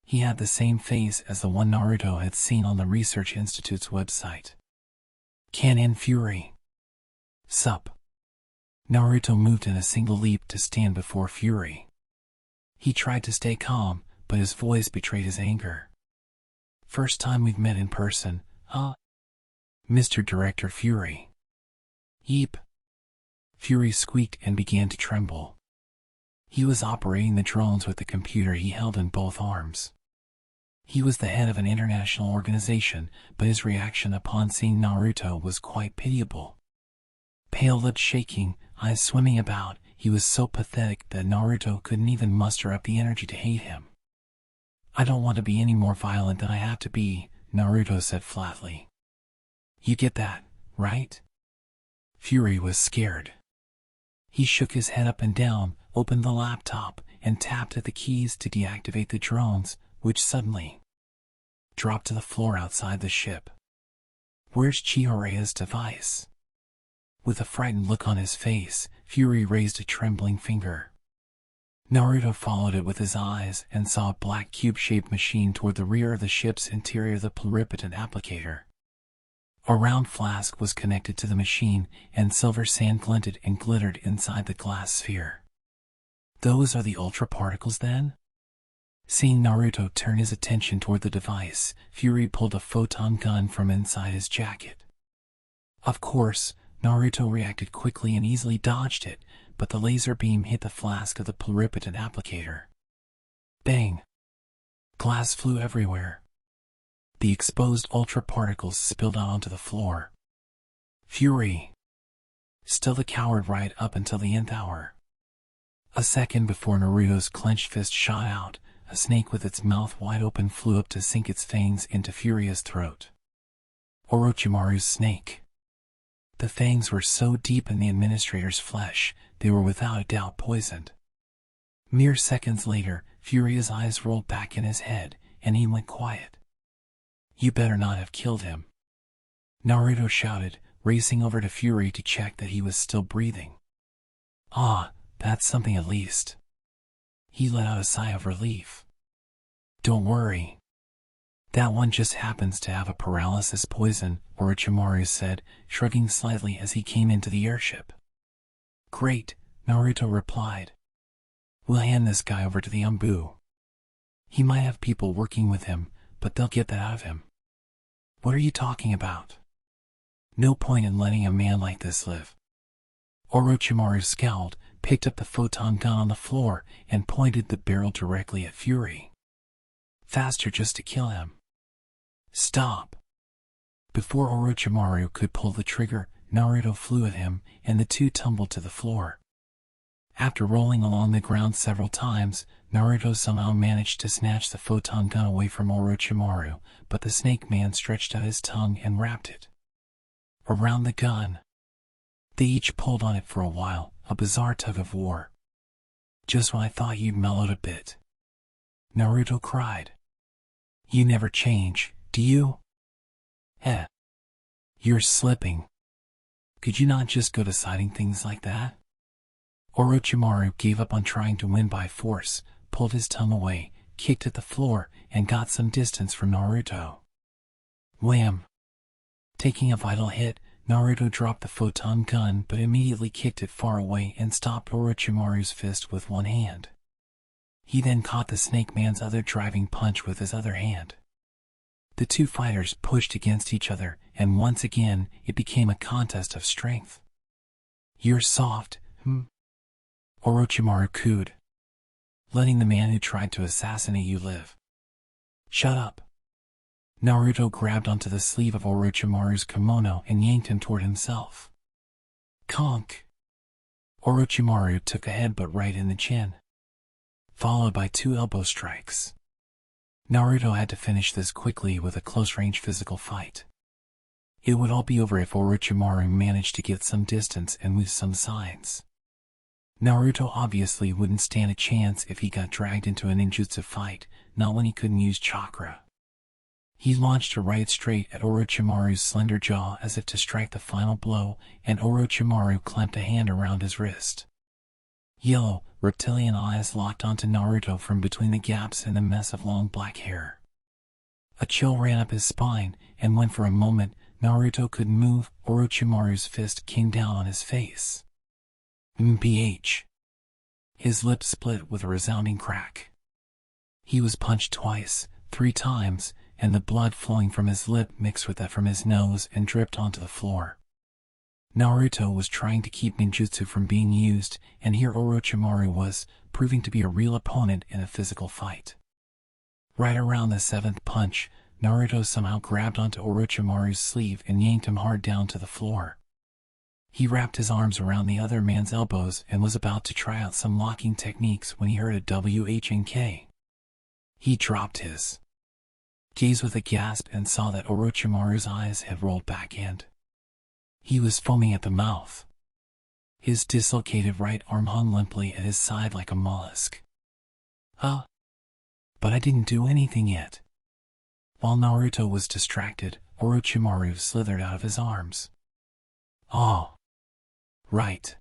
He had the same face as the one Naruto had seen on the Research Institute's website. Ken in fury. Sup. Naruto moved in a single leap to stand before Fury. He tried to stay calm, but his voice betrayed his anger. First time we've met in person, huh? Mr. Director Fury. Yeep. Fury squeaked and began to tremble. He was operating the drones with the computer he held in both arms. He was the head of an international organization, but his reaction upon seeing Naruto was quite pitiable. Pale lips shaking, eyes swimming about, he was so pathetic that Naruto couldn't even muster up the energy to hate him. I don't want to be any more violent than I have to be, Naruto said flatly. You get that, right? Fury was scared. He shook his head up and down, opened the laptop, and tapped at the keys to deactivate the drones, which suddenly dropped to the floor outside the ship. Where's Chihorea's device? With a frightened look on his face, Fury raised a trembling finger. Naruto followed it with his eyes and saw a black cube-shaped machine toward the rear of the ship's interior, the pluripotent applicator. A round flask was connected to the machine, and silver sand glinted and glittered inside the glass sphere. Those are the ultra particles then? Seeing Naruto turn his attention toward the device, Fury pulled a photon gun from inside his jacket. Of course, Naruto reacted quickly and easily dodged it, but the laser beam hit the flask of the pluripotent applicator. Bang! Glass flew everywhere. The exposed ultra particles spilled out onto the floor. Fury. Still the coward right up until the nth hour. A second before Naruto's clenched fist shot out, a snake with its mouth wide open flew up to sink its fangs into Fury's throat. Orochimaru's snake. The fangs were so deep in the administrator's flesh, they were without a doubt poisoned. Mere seconds later, Fury's eyes rolled back in his head, and he went quiet. You better not have killed him. Naruto shouted, racing over to Fury to check that he was still breathing. Ah, that's something at least. He let out a sigh of relief. Don't worry. That one just happens to have a paralysis poison, Orochimaru said, shrugging slightly as he came into the airship. Great, Naruto replied. We'll hand this guy over to the Umbu. He might have people working with him, but they'll get that out of him. What are you talking about? No point in letting a man like this live. Orochimaru scowled, picked up the photon gun on the floor, and pointed the barrel directly at Fury. Faster just to kill him. Stop! Before Orochimaru could pull the trigger, Naruto flew at him, and the two tumbled to the floor. After rolling along the ground several times, Naruto somehow managed to snatch the photon gun away from Orochimaru, but the snake man stretched out his tongue and wrapped it around the gun. They each pulled on it for a while, a bizarre tug of war. Just when I thought you'd mellowed a bit. Naruto cried. You never change, do you? Eh. You're slipping. Could you not just go deciding things like that? Orochimaru gave up on trying to win by force, pulled his tongue away, kicked at the floor, and got some distance from Naruto. Wham! Taking a vital hit, Naruto dropped the photon gun but immediately kicked it far away and stopped Orochimaru's fist with one hand. He then caught the snake man's other driving punch with his other hand. The two fighters pushed against each other, and once again, it became a contest of strength. You're soft, Orochimaru cooed. Letting the man who tried to assassinate you live. Shut up. Naruto grabbed onto the sleeve of Orochimaru's kimono and yanked him toward himself. Conk. Orochimaru took a headbutt right in the chin, followed by two elbow strikes. Naruto had to finish this quickly with a close-range physical fight. It would all be over if Orochimaru managed to get some distance and with some signs. Naruto obviously wouldn't stand a chance if he got dragged into a ninjutsu fight, not when he couldn't use chakra. He launched a right straight at Orochimaru's slender jaw as if to strike the final blow, and Orochimaru clamped a hand around his wrist. Yellow, reptilian eyes locked onto Naruto from between the gaps in the mess of long black hair. A chill ran up his spine, and when for a moment Naruto couldn't move, Orochimaru's fist came down on his face. MPH. His lips split with a resounding crack. He was punched twice, 3 times, and the blood flowing from his lip mixed with that from his nose and dripped onto the floor. Naruto was trying to keep ninjutsu from being used, and here Orochimaru was, proving to be a real opponent in a physical fight. Right around the 7th punch, Naruto somehow grabbed onto Orochimaru's sleeve and yanked him hard down to the floor. He wrapped his arms around the other man's elbows and was about to try out some locking techniques when he heard a WHNK. He dropped his gaze with a gasp and saw that Orochimaru's eyes had rolled back and he was foaming at the mouth. His dislocated right arm hung limply at his side like a mollusk. But I didn't do anything yet. While Naruto was distracted, Orochimaru slithered out of his arms. Oh. Right.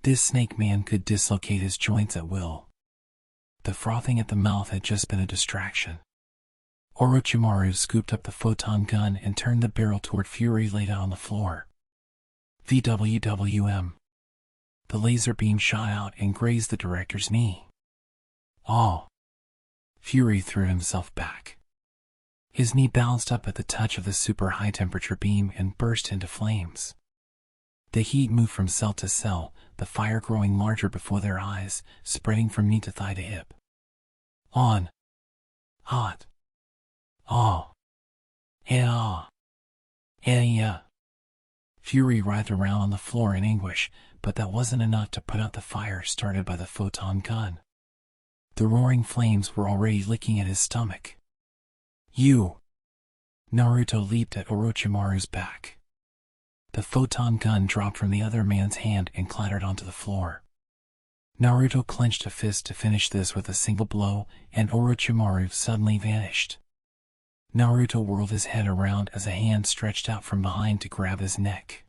This snake man could dislocate his joints at will. The frothing at the mouth had just been a distraction. Orochimaru scooped up the photon gun and turned the barrel toward Fury laid out on the floor. VWWM. The laser beam shot out and grazed the director's knee. Oh. Fury threw himself back. His knee bounced up at the touch of the super high temperature beam and burst into flames. The heat moved from cell to cell, the fire growing larger before their eyes, spreading from knee to thigh to hip. On. Hot. Oh. Yeah. Yeah. Fury writhed around on the floor in anguish, but that wasn't enough to put out the fire started by the photon gun. The roaring flames were already licking at his stomach. You! Naruto leaped at Orochimaru's back. The photon gun dropped from the other man's hand and clattered onto the floor. Naruto clenched a fist to finish this with a single blow, and Orochimaru suddenly vanished. Naruto whirled his head around as a hand stretched out from behind to grab his neck.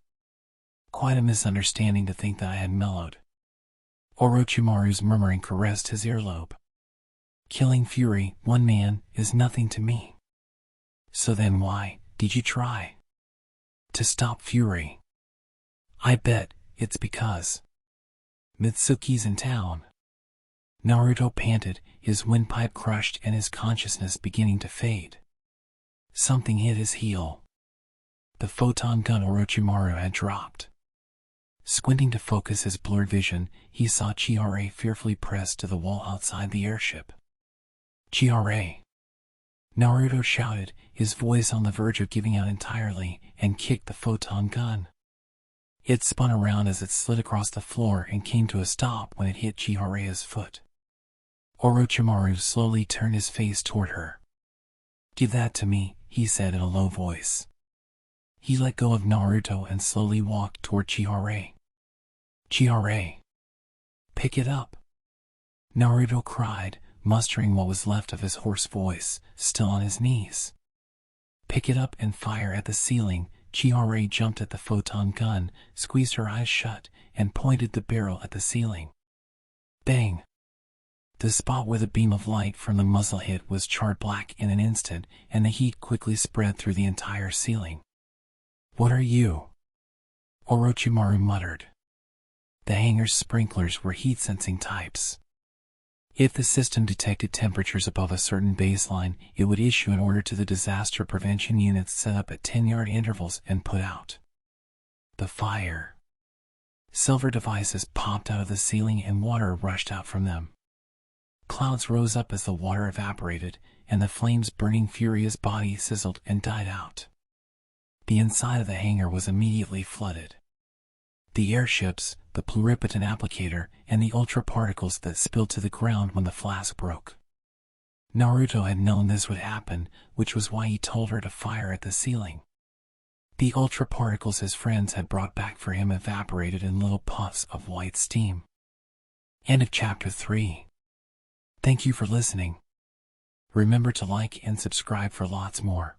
Quite a misunderstanding to think that I had mellowed. Orochimaru's murmuring caressed his earlobe. Killing Fury, one man, is nothing to me. So then why did you try to stop Fury? I bet it's because Mitsuki's in town. Naruto panted, his windpipe crushed and his consciousness beginning to fade. Something hit his heel. The photon gun Orochimaru had dropped. Squinting to focus his blurred vision, he saw Chihara fearfully pressed to the wall outside the airship. Chihara! Naruto shouted, his voice on the verge of giving out entirely, and kicked the photon gun. It spun around as it slid across the floor and came to a stop when it hit Chihara's foot. Orochimaru slowly turned his face toward her. Give that to me, he said in a low voice. He let go of Naruto and slowly walked toward Chihara. Chihara! Pick it up! Naruto cried, mustering what was left of his hoarse voice, still on his knees. Pick it up and fire at the ceiling. Chihara jumped at the photon gun, squeezed her eyes shut, and pointed the barrel at the ceiling. Bang! The spot where the beam of light from the muzzle hit was charred black in an instant, and the heat quickly spread through the entire ceiling. What are you? Orochimaru muttered. The hangar's sprinklers were heat-sensing types. If the system detected temperatures above a certain baseline, it would issue an order to the disaster prevention units set up at 10-yard intervals and put out the fire. Silver devices popped out of the ceiling and water rushed out from them. Clouds rose up as the water evaporated, and the flames burning Furious body sizzled and died out. The inside of the hangar was immediately flooded. The airships, the pluripotent applicator, and the ultra-particles that spilled to the ground when the flask broke. Naruto had known this would happen, which was why he told her to fire at the ceiling. The ultra-particles his friends had brought back for him evaporated in little puffs of white steam. End of Chapter 3. Thank you for listening. Remember to like and subscribe for lots more.